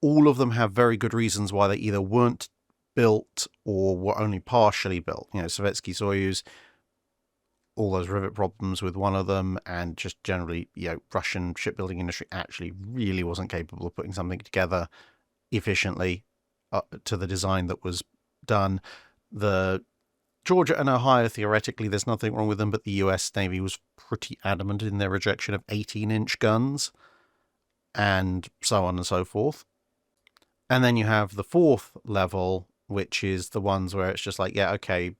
all of them have very good reasons why they either weren't built or were only partially built. You know, Sovietsky Soyuz, all those rivet problems with one of them, and just generally, you know, Russian shipbuilding industry actually really wasn't capable of putting something together efficiently to the design that was done. The Georgia and Ohio, theoretically, there's nothing wrong with them, but the US Navy was pretty adamant in their rejection of 18-inch guns, and so on and so forth. And then you have the fourth level, which is the ones where it's just like, yeah, okay,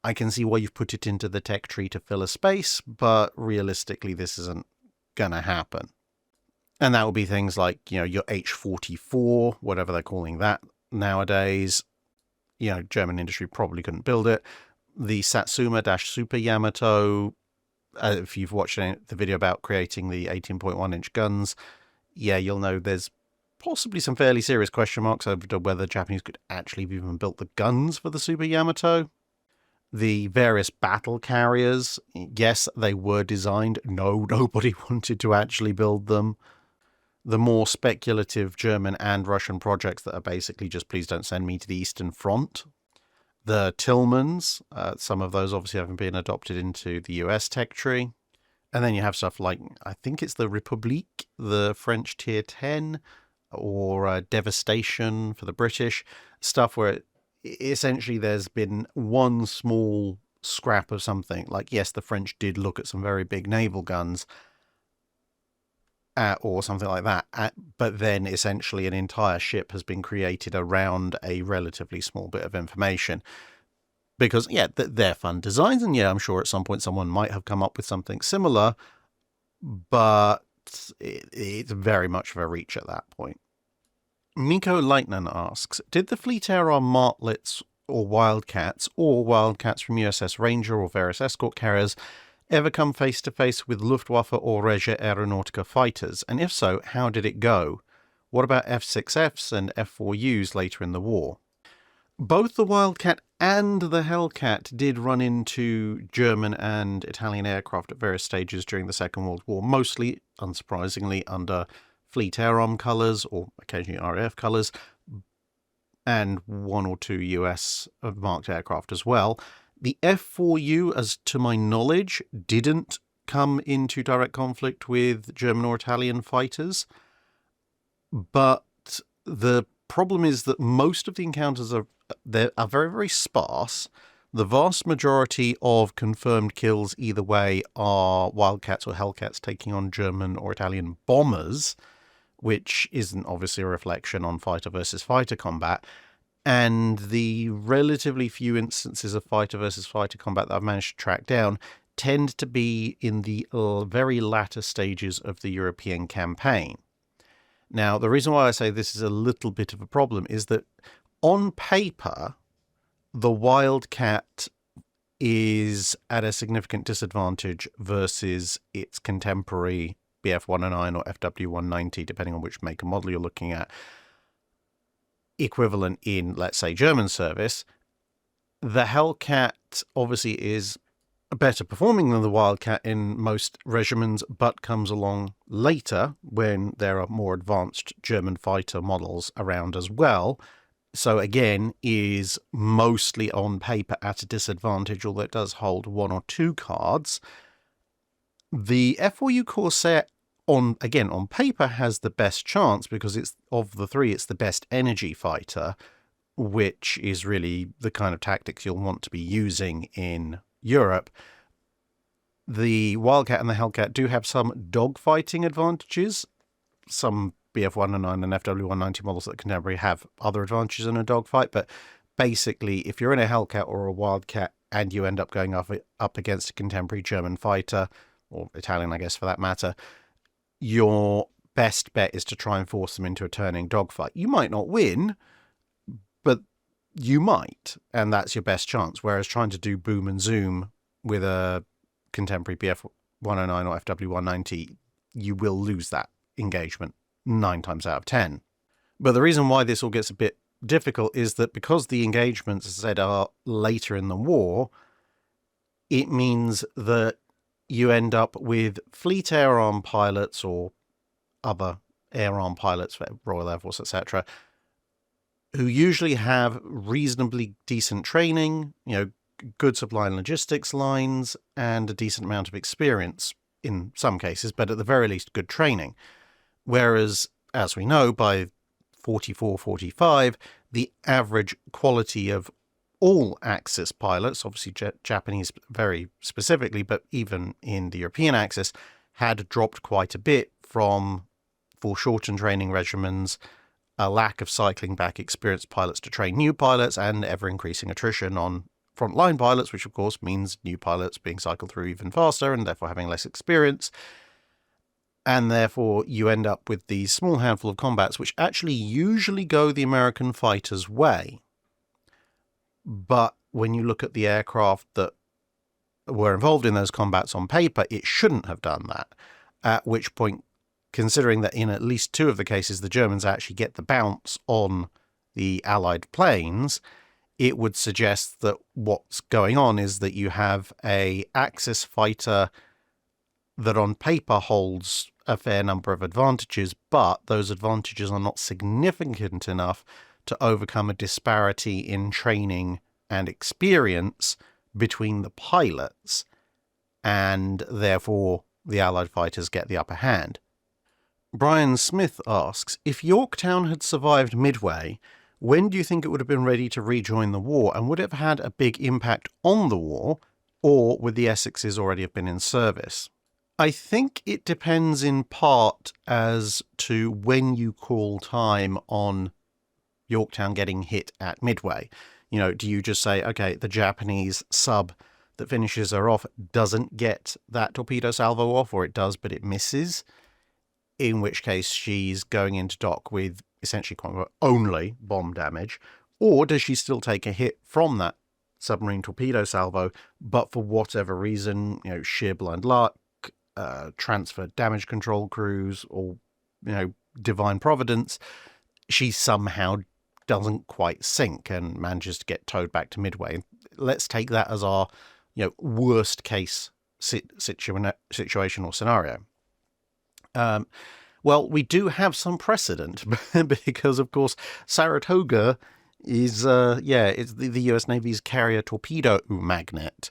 I can see why you've put it into the tech tree to fill a space, but realistically, this isn't going to happen. And that would be things like, you know, your H-44, whatever they're calling that nowadays. You know, German industry probably couldn't build it. The Satsuma-Super Yamato, if you've watched the video about creating the 18.1-inch guns, yeah, you'll know there's possibly some fairly serious question marks over whether the Japanese could actually have even built the guns for the Super Yamato. The various battle carriers, yes, they were designed. No, nobody wanted to actually build them. The more speculative German and Russian projects that are basically just please don't send me to the Eastern Front. The Tillmans, some of those obviously haven't been adopted into the US tech tree. And then you have stuff like, I think it's the Republique, the French Tier 10, or Devastation for the British, stuff where essentially there's been one small scrap of something. Like, yes, the French did look at some very big naval guns, or something like that, but then essentially an entire ship has been created around a relatively small bit of information. Because, yeah, they're fun designs, and yeah, I'm sure at some point someone might have come up with something similar, but it's very much of a reach at that point. Miko Leitner asks, did the Fleet Air Arm Martlets or Wildcats from USS Ranger or various escort carriers ever come face-to-face with Luftwaffe or Regia Aeronautica fighters? And if so, how did it go? What about F-6Fs and F-4Us later in the war? Both the Wildcat and the Hellcat did run into German and Italian aircraft at various stages during the Second World War, mostly, unsurprisingly, under Fleet Air Arm colours, or occasionally RAF colours, and one or two US marked aircraft as well. The F-4U, as to my knowledge, didn't come into direct conflict with German or Italian fighters, but the problem is that most of the encounters are very, very sparse. The vast majority of confirmed kills either way are Wildcats or Hellcats taking on German or Italian bombers, which isn't obviously a reflection on fighter versus fighter combat. And the relatively few instances of fighter versus fighter combat that I've managed to track down tend to be in the very latter stages of the European campaign. Now, the reason why I say this is a little bit of a problem is that on paper, the Wildcat is at a significant disadvantage versus its contemporary BF-109 or FW-190, depending on which make and model you're looking at, equivalent in, let's say, German service. The Hellcat obviously is better performing than the Wildcat in most regiments, but comes along later when there are more advanced German fighter models around as well. So again, is mostly on paper at a disadvantage, although it does hold one or two cards. The F-4U Corsair, on paper, has the best chance because it's of the three, it's the best energy fighter, which is really the kind of tactics you'll want to be using in Europe. The Wildcat and the Hellcat do have some dogfighting advantages. Some BF-109 and FW-190 models that contemporary have other advantages in a dogfight, but basically, if you're in a Hellcat or a Wildcat, and you end up going up against a contemporary German fighter, or Italian, I guess, for that matter, your best bet is to try and force them into a turning dogfight. You might not win, but you might, and that's your best chance. Whereas trying to do boom and zoom with a contemporary BF 109 or FW 190, you will lose that engagement 9 times out of 10. But the reason why this all gets a bit difficult is that because the engagements, as I said, are later in the war, it means that you end up with Fleet Air Arm pilots or other air arm pilots for Royal Air Force, etc., who usually have reasonably decent training, good supply and logistics lines, and a decent amount of experience in some cases, but at the very least good training. Whereas, as we know, by 44, 45, the average quality of all Axis pilots, obviously Japanese very specifically, but even in the European Axis, had dropped quite a bit from foreshortened training regimens, a lack of cycling back experienced pilots to train new pilots, and ever-increasing attrition on frontline pilots, which of course means new pilots being cycled through even faster and therefore having less experience. And therefore you end up with these small handful of combats which actually usually go the American fighter's way. But when you look at the aircraft that were involved in those combats on paper, it shouldn't have done that. At which point, considering that in at least 2 of the cases the Germans actually get the bounce on the Allied planes, it would suggest that what's going on is that you have a Axis fighter that on paper holds a fair number of advantages, but those advantages are not significant enough to overcome a disparity in training and experience between the pilots, and therefore the Allied fighters get the upper hand. Brian Smith asks, if Yorktown had survived Midway, when do you think it would have been ready to rejoin the war, and would it have had a big impact on the war, or would the Essexes already have been in service? I think it depends in part as to when you call time on Yorktown getting hit at Midway. Do you just say, okay, the Japanese sub that finishes her off doesn't get that torpedo salvo off, or it does but it misses, in which case she's going into dock with essentially only bomb damage, or does she still take a hit from that submarine torpedo salvo, but for whatever reason, sheer blind luck, transfer damage control crews, or divine providence, she somehow doesn't quite sink and manages to get towed back to Midway. Let's take that as our worst case situation or scenario. Well, we do have some precedent because, of course, Saratoga is it's the US Navy's carrier torpedo magnet,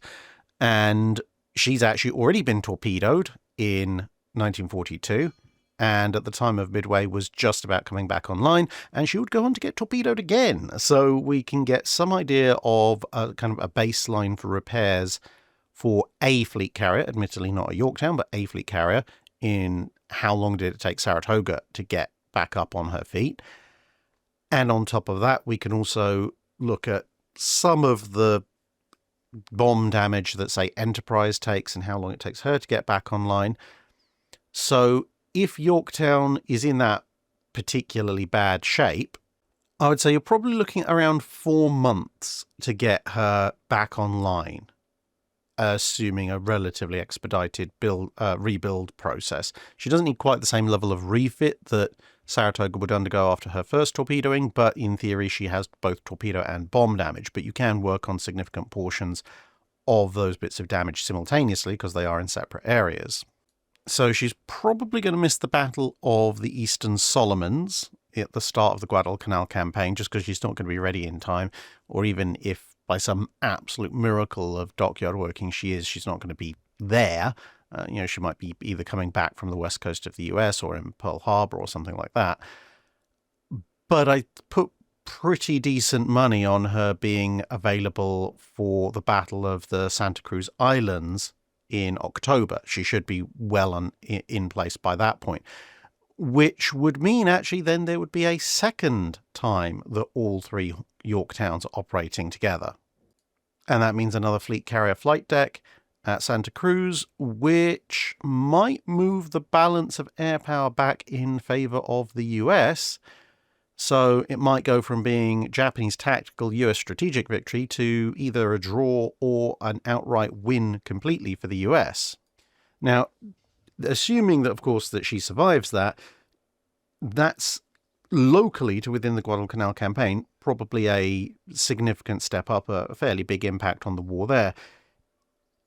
and she's actually already been torpedoed in 1942, and at the time of Midway was just about coming back online, and she would go on to get torpedoed again. So we can get some idea of a kind of a baseline for repairs for a fleet carrier, admittedly not a Yorktown, but a fleet carrier, in how long did it take Saratoga to get back up on her feet. And on top of that, we can also look at some of the bomb damage that, say, Enterprise takes and how long it takes her to get back online. So if Yorktown is in that particularly bad shape, I would say you're probably looking at around 4 months to get her back online, assuming a relatively expedited rebuild process. She doesn't need quite the same level of refit that Saratoga would undergo after her first torpedoing, but in theory she has both torpedo and bomb damage, but you can work on significant portions of those bits of damage simultaneously because they are in separate areas. So she's probably going to miss the Battle of the Eastern Solomons at the start of the Guadalcanal campaign, just because she's not going to be ready in time, or even if by some absolute miracle of dockyard working she's not going to be there. She might be either coming back from the west coast of the US or in Pearl Harbor or something like that. But I put pretty decent money on her being available for the Battle of the Santa Cruz Islands in October. She should be well in place by that point, which would mean actually then there would be a second time that all 3 Yorktowns are operating together. And that means another fleet carrier flight deck at Santa Cruz, which might move the balance of air power back in favor of the US. So it might go from being Japanese tactical, US strategic victory to either a draw or an outright win completely for the US. Now, assuming that, of course, that she survives that, that's locally to within the Guadalcanal campaign, probably a significant step up, a fairly big impact on the war there.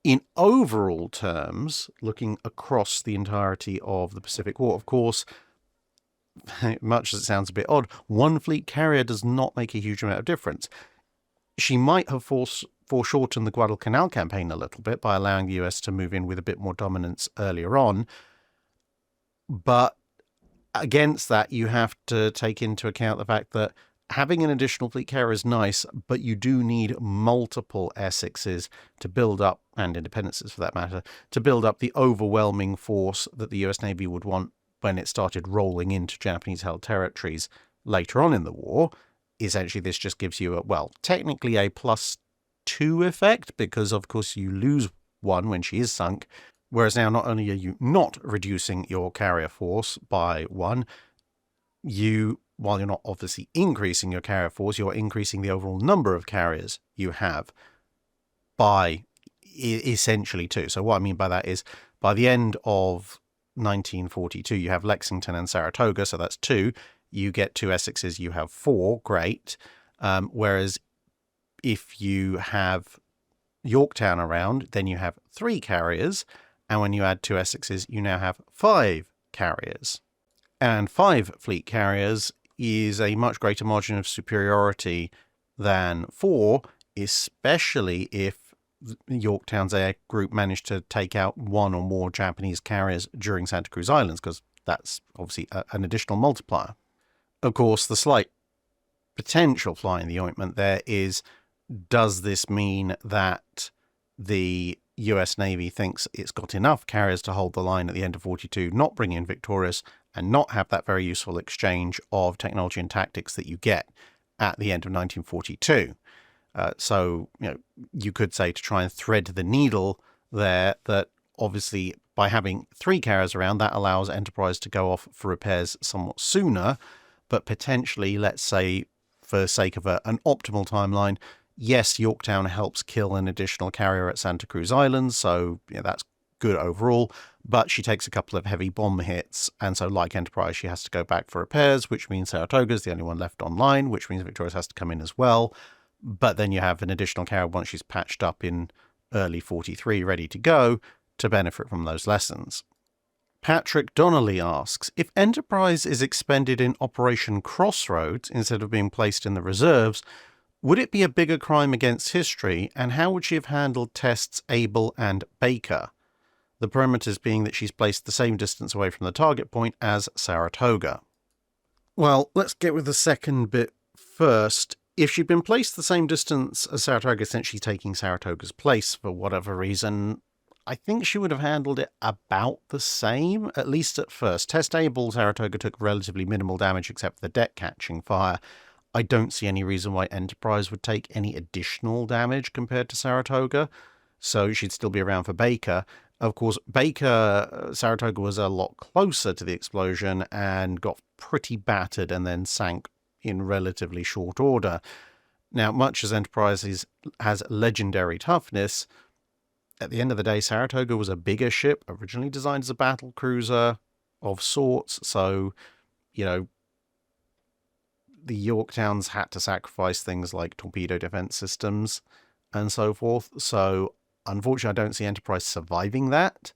In overall terms, looking across the entirety of the Pacific War, of course, much as it sounds a bit odd, one fleet carrier does not make a huge amount of difference. She might have foreshortened the Guadalcanal campaign a little bit by allowing the US to move in with a bit more dominance earlier on. But against that, you have to take into account the fact that having an additional fleet carrier is nice, but you do need multiple Essexes to build up, and Independences for that matter, to build up the overwhelming force that the US Navy would want when it started rolling into Japanese-held territories later on in the war. Essentially, this just gives you technically a +2 effect, because of course you lose one when she is sunk, whereas now not only are you not reducing your carrier force by 1, while you're not obviously increasing your carrier force, you're increasing the overall number of carriers you have by essentially 2. So what I mean by that is, by the end of 1942, you have Lexington and Saratoga, so that's 2. You get 2 Essexes, you have 4, great. Whereas if you have Yorktown around, then you have 3 carriers, and when you add 2 Essexes, you now have 5 carriers. And 5 fleet carriers is a much greater margin of superiority than 4, especially if Yorktown's air group managed to take out 1 or more Japanese carriers during Santa Cruz Islands, because that's obviously an additional multiplier. Of course, the slight potential fly in the ointment there is, does this mean that the US Navy thinks it's got enough carriers to hold the line at the end of 42, not bring in victorious, and not have that very useful exchange of technology and tactics that you get at the end of 1942? So, you could say, to try and thread the needle there, that obviously by having 3 carriers around, that allows Enterprise to go off for repairs somewhat sooner, but potentially, let's say, for sake of an optimal timeline, yes, Yorktown helps kill an additional carrier at Santa Cruz Islands, so that's good overall, but she takes a couple of heavy bomb hits, and so like Enterprise, she has to go back for repairs, which means Saratoga's the only one left online, which means Victorious has to come in as well. But then you have an additional carrier once she's patched up in early 43 ready to go to benefit from those lessons. Patrick Donnelly asks, if Enterprise is expended in Operation Crossroads instead of being placed in the reserves, would it be a bigger crime against history, and how would she have handled tests Able and Baker? The parameters being that she's placed the same distance away from the target point as Saratoga. Well, let's get with the second bit first. If she'd been placed the same distance as Saratoga, essentially taking Saratoga's place for whatever reason, I think she would have handled it about the same, at least at first. Test Able, Saratoga took relatively minimal damage except for the deck catching fire. I don't see any reason why Enterprise would take any additional damage compared to Saratoga, so she'd still be around for Baker. Of course, Saratoga was a lot closer to the explosion and got pretty battered and then sank in relatively short order. Now, much as Enterprise has legendary toughness, at the end of the day, Saratoga was a bigger ship, originally designed as a battle cruiser of sorts, so, the Yorktowns had to sacrifice things like torpedo defense systems and so forth, so unfortunately I don't see Enterprise surviving that.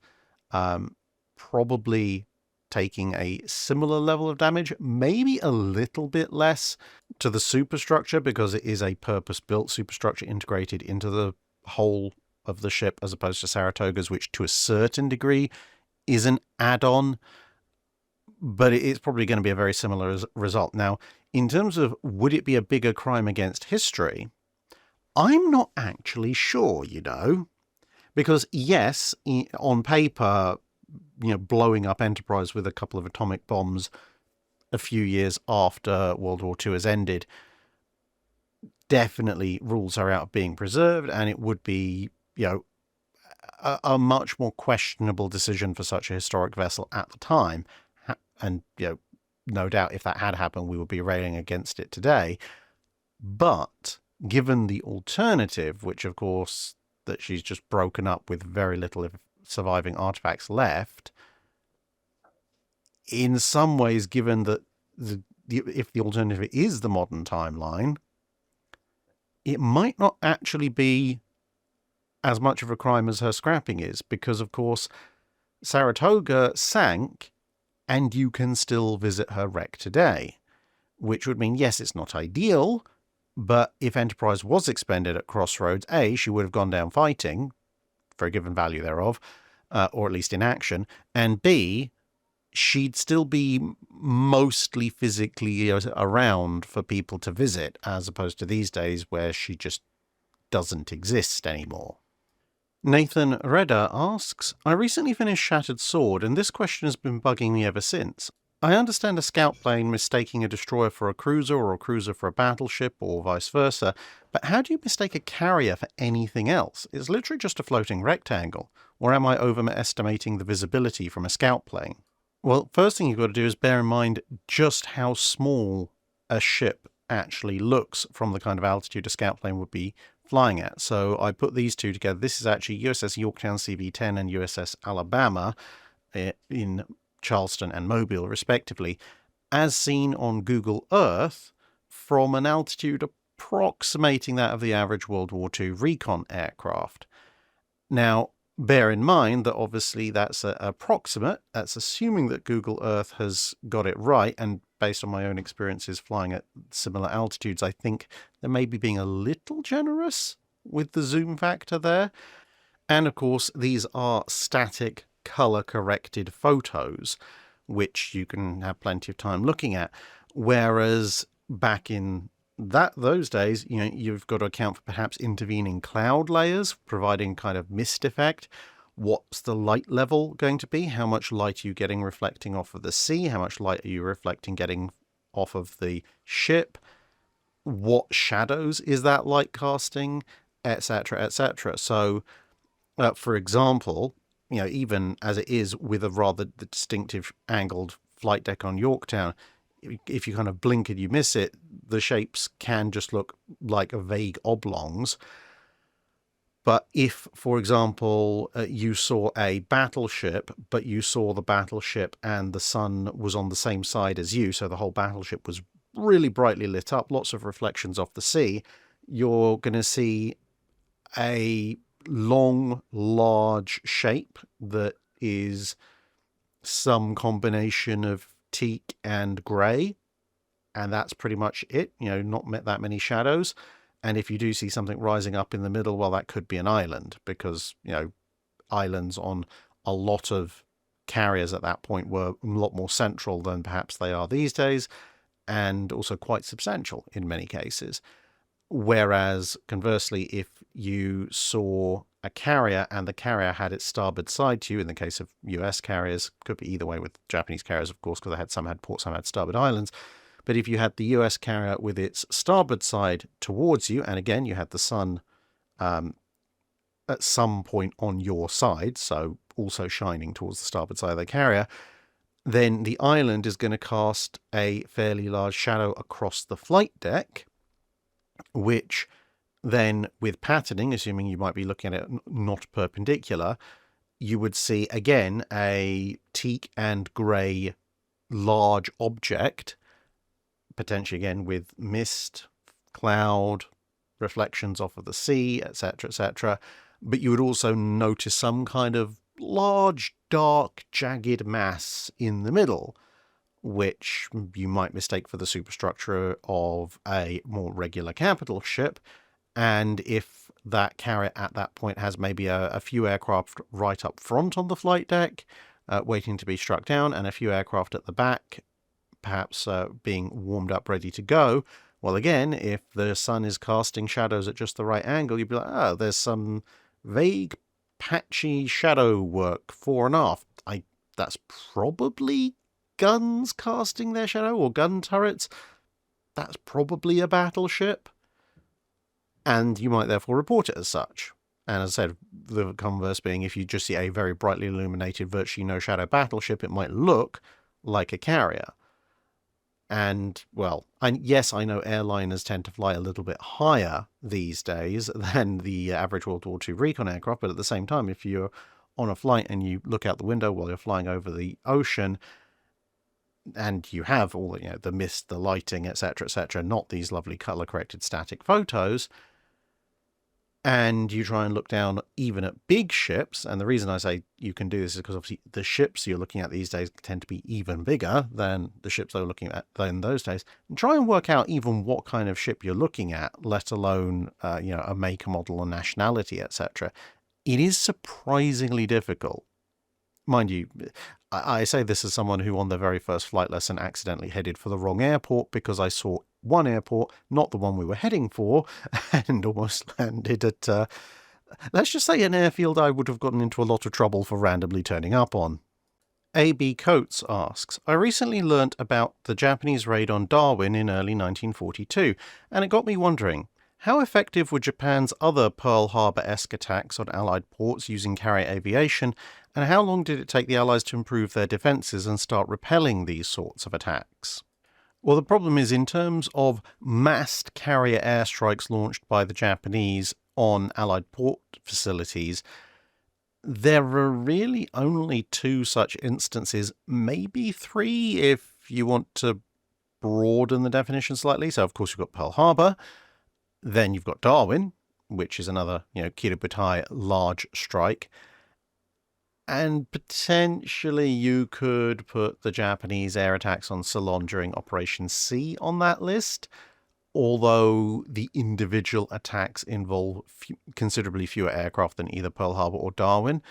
Probably taking a similar level of damage, maybe a little bit less to the superstructure, because it is a purpose-built superstructure integrated into the whole of the ship, as opposed to Saratoga's, which to a certain degree is an add-on, but it's probably going to be a very similar result. Now, in terms of would it be a bigger crime against history, I'm not actually sure, because yes, on paper, blowing up Enterprise with a couple of atomic bombs a few years after World War II has ended definitely rules her out of being preserved, and it would be, a much more questionable decision for such a historic vessel at the time. And, no doubt if that had happened, we would be railing against it today. But given the alternative, which of course that she's just broken up with very little surviving artifacts left, in some ways, given that if the alternative is the modern timeline, it might not actually be as much of a crime as her scrapping is, because of course Saratoga sank and you can still visit her wreck today, which would mean, yes, it's not ideal, but if Enterprise was expended at Crossroads, A, she would have gone down fighting for a given value thereof, or at least in action, and B, she'd still be mostly physically around for people to visit, as opposed to these days where she just doesn't exist anymore. Nathan Redder asks, I recently finished Shattered Sword, and this question has been bugging me ever since. I understand a scout plane mistaking a destroyer for a cruiser or a cruiser for a battleship or vice versa, but how do you mistake a carrier for anything else? It's literally just a floating rectangle. Or am I overestimating the visibility from a scout plane? Well, first thing you've got to do is bear in mind just how small a ship actually looks from the kind of altitude a scout plane would be flying at. So I put these two together. This is actually USS Yorktown CV-10 and USS Alabama in Charleston and Mobile, respectively, as seen on Google Earth from an altitude approximating that of the average World War II recon aircraft. Now, bear in mind that obviously that's approximate. That's assuming that Google Earth has got it right, and based on my own experiences flying at similar altitudes, I think they may be being a little generous with the zoom factor there. And of course, these are static color-corrected photos, which you can have plenty of time looking at. Whereas back in those days, you've got to account for perhaps intervening cloud layers, providing kind of mist effect. What's the light level going to be? How much light are you getting reflecting off of the sea? How much light are you reflecting getting off of the ship? What shadows is that light casting? Etc., etc. So, for example, even as it is with a rather distinctive angled flight deck on Yorktown, if you kind of blink and you miss it, the shapes can just look like vague oblongs. But if, for example, you saw a battleship, but you saw the battleship and the sun was on the same side as you, so the whole battleship was really brightly lit up, lots of reflections off the sea, you're going to see a long, large shape that is some combination of teak and grey, and that's pretty much it. Not that many shadows. And if you do see something rising up in the middle, well, that could be an island, because islands on a lot of carriers at that point were a lot more central than perhaps they are these days, and also quite substantial in many cases. Whereas conversely, if you saw a carrier and the carrier had its starboard side to you, in the case of US carriers, could be either way with Japanese carriers, of course, because some had ports, some had starboard islands. But if you had the US carrier with its starboard side towards you, and again, you had the sun at some point on your side, so also shining towards the starboard side of the carrier, then the island is going to cast a fairly large shadow across the flight deck, which then, with patterning, assuming you might be looking at it not perpendicular, you would see, again, a teak and grey large object, potentially again with mist, cloud, reflections off of the sea, etc., etc. But you would also notice some kind of large, dark, jagged mass in the middle, which you might mistake for the superstructure of a more regular capital ship. And if that carrier at that point has maybe a few aircraft right up front on the flight deck, waiting to be struck down, and a few aircraft at the back, perhaps being warmed up, ready to go, well, again, if the sun is casting shadows at just the right angle, you'd be like, oh, there's some vague, patchy shadow work fore and aft. That's probably guns casting their shadow, or gun turrets. That's probably a battleship. and you might therefore report it as such. And as I said, the converse being, if you just see a very brightly illuminated, virtually no shadow battleship, it might look like a carrier. And, well, yes, I know airliners tend to fly a little bit higher these days than the average World War II recon aircraft, but at the same time, if you're on a flight and you look out the window while you're flying over the ocean, and you have all the, the mist, the lighting, etc., not these lovely color-corrected static photos, and you try and look down even at big ships, and the reason I say you can do this is because obviously the ships you're looking at these days tend to be even bigger than the ships they were looking at in those days, and try and work out even what kind of ship you're looking at, let alone a make, a model, a nationality, etc. It is surprisingly difficult. Mind you, I say this as someone who on their very first flight lesson accidentally headed for the wrong airport because I saw one airport, not the one we were heading for, and almost landed at, let's just say, an airfield I would have gotten into a lot of trouble for randomly turning up on. A.B. Coates asks, I recently learnt about the Japanese raid on Darwin in early 1942, and it got me wondering, how effective were Japan's other Pearl Harbor-esque attacks on Allied ports using carrier aviation, and how long did it take the Allies to improve their defences and start repelling these sorts of attacks? Well, the problem is, in terms of massed carrier airstrikes launched by the Japanese on Allied port facilities, there are really only 2 such instances, maybe 3 if you want to broaden the definition slightly. So, of course, you've got Pearl Harbor. Then you've got Darwin, which is another, Kiributai large strike. And potentially you could put the Japanese air attacks on Ceylon during Operation C on that list, although the individual attacks involve considerably fewer aircraft than either Pearl Harbor or Darwin,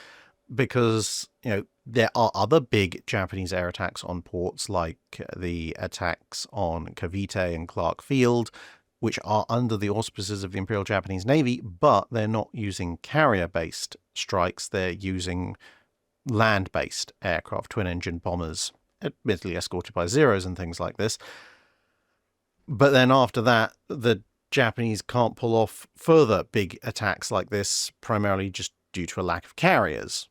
because, there are other big Japanese air attacks on ports, like the attacks on Cavite and Clark Field, which are under the auspices of the Imperial Japanese Navy, but they're not using carrier-based strikes. They're using land-based aircraft, twin-engine bombers, admittedly escorted by Zeros and things like this. But then after that, the Japanese can't pull off further big attacks like this, primarily just due to a lack of carriers,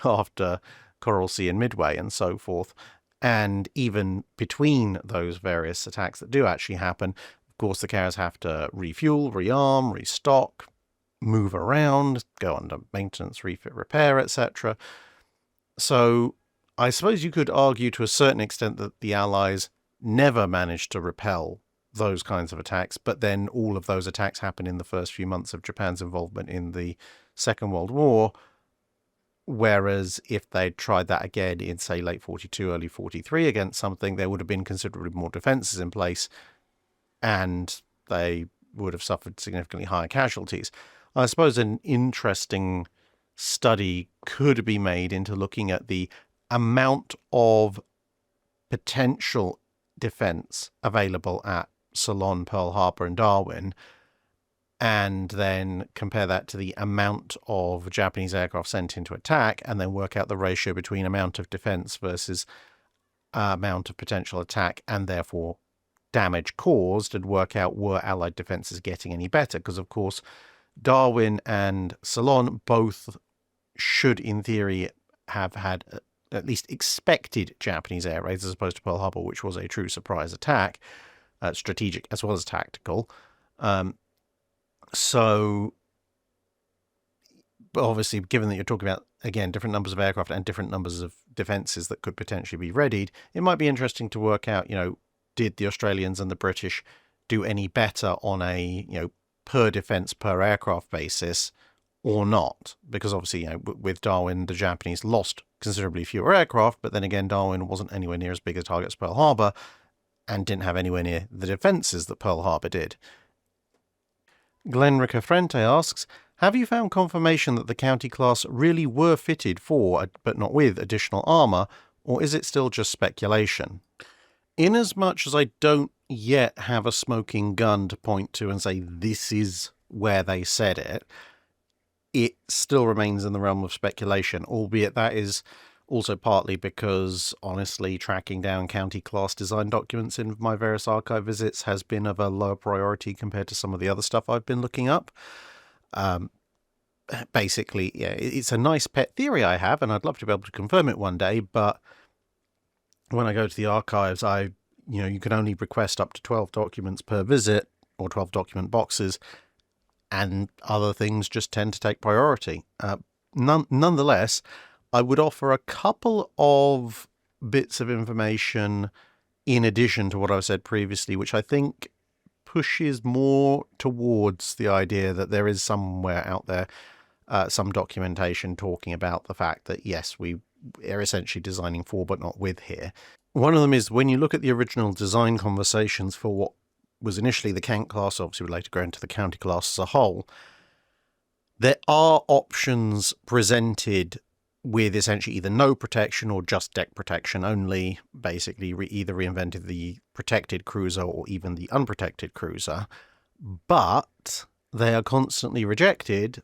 after Coral Sea and Midway and so forth. And even between those various attacks that do actually happen, of course, the carriers have to refuel, rearm, restock, move around, go under maintenance, refit, repair, etc. So I suppose you could argue to a certain extent that the Allies never managed to repel those kinds of attacks, but then all of those attacks happen in the first few months of Japan's involvement in the Second World War, whereas if they'd tried that again in, say, late 42, early 43 against something, there would have been considerably more defences in place, and they would have suffered significantly higher casualties. I suppose an interesting study could be made into looking at the amount of potential defense available at Ceylon, Pearl Harbor, and Darwin, and then compare that to the amount of Japanese aircraft sent into attack, and then work out the ratio between amount of defense versus amount of potential attack, and therefore damage caused, and work out were Allied defenses getting any better. Because, of course, Darwin and Ceylon both should, in theory, have had at least expected Japanese air raids, as opposed to Pearl Harbor, which was a true surprise attack, strategic as well as tactical. So, obviously, given that you're talking about, again, different numbers of aircraft and different numbers of defences that could potentially be readied, it might be interesting to work out, did the Australians and the British do any better on a, per defence, per aircraft basis or not? Because obviously, with Darwin, the Japanese lost considerably fewer aircraft, but then again, Darwin wasn't anywhere near as big a target as Pearl Harbor and didn't have anywhere near the defences that Pearl Harbor did. Glenn Ricafrente asks, have you found confirmation that the County class really were fitted for, but not with, additional armour, or is it still just speculation? Inasmuch as I don't yet have a smoking gun to point to and say this is where they said it, it still remains in the realm of speculation, albeit that is Also partly because, honestly, tracking down county class design documents in my various archive visits has been of a lower priority compared to some of the other stuff I've been looking up. Basically, yeah, it's a nice pet theory I have, and I'd love to be able to confirm it one day, but when I go to the archives, you can only request up to 12 documents per visit, or 12 document boxes, and other things just tend to take priority. Nonetheless, I would offer a couple of bits of information in addition to what I've said previously, which I think pushes more towards the idea that there is somewhere out there some documentation talking about the fact that, yes, we are essentially designing for but not with here. One of them is when you look at the original design conversations for what was initially the Kent class, obviously would later grow into the county class as a whole, there are options presented with essentially either no protection or just deck protection only, basically either reinvented the protected cruiser or even the unprotected cruiser, but they are constantly rejected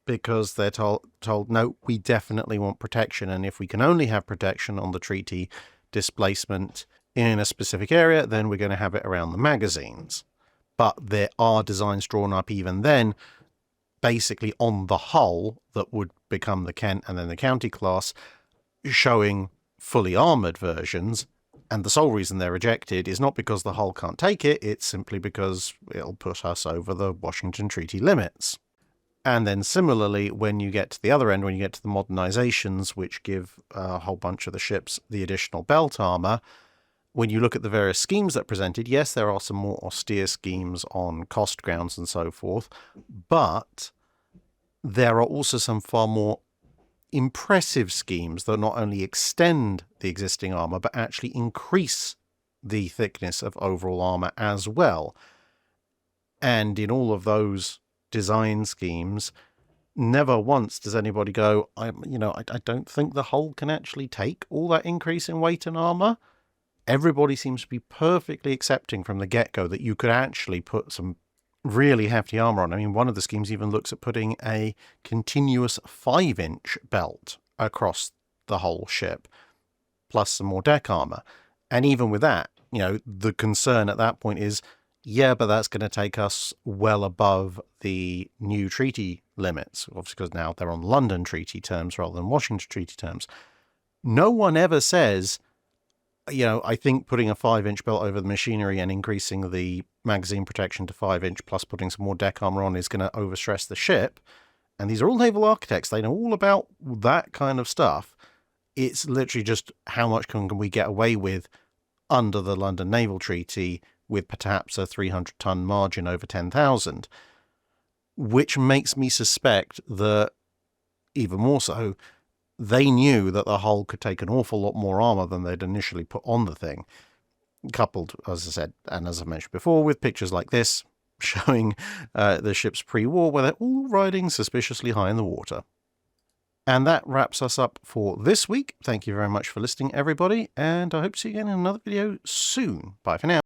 because they're told, no, we definitely want protection, and if we can only have protection on the treaty displacement in a specific area, then we're going to have it around the magazines. But there are designs drawn up even then, basically on the hull, that would become the Kent and then the county class, showing fully armoured versions, and the sole reason they're rejected is not because the hull can't take it, it's simply because it'll put us over the Washington Treaty limits. And then similarly, when you get to the other end, when you get to the modernizations, which give a whole bunch of the ships the additional belt armor, when you look at the various schemes that are presented, yes, there are some more austere schemes on cost grounds and so forth, but there are also some far more impressive schemes that not only extend the existing armor, but actually increase the thickness of overall armor as well. And in all of those design schemes, never once does anybody go, I don't think the hull can actually take all that increase in weight and armor. Everybody seems to be perfectly accepting from the get-go that you could actually put some really hefty armor on. I mean, one of the schemes even looks at putting a continuous 5-inch belt across the whole ship, plus some more deck armor. And even with that, the concern at that point is, yeah, but that's going to take us well above the new treaty limits, obviously because now they're on London Treaty terms rather than Washington Treaty terms. No one ever says, I think putting a 5-inch belt over the machinery and increasing the magazine protection to 5-inch plus putting some more deck armor on is going to overstress the ship. And these are all naval architects. They know all about that kind of stuff. It's literally just how much can we get away with under the London Naval Treaty with perhaps a 300-ton margin over 10,000, which makes me suspect that, even more so, they knew that the hull could take an awful lot more armor than they'd initially put on the thing, coupled, as I said, and as I mentioned before, with pictures like this, showing the ships pre-war where they're all riding suspiciously high in the water. And that wraps us up for this week. Thank you very much for listening, everybody, and I hope to see you again in another video soon. Bye for now.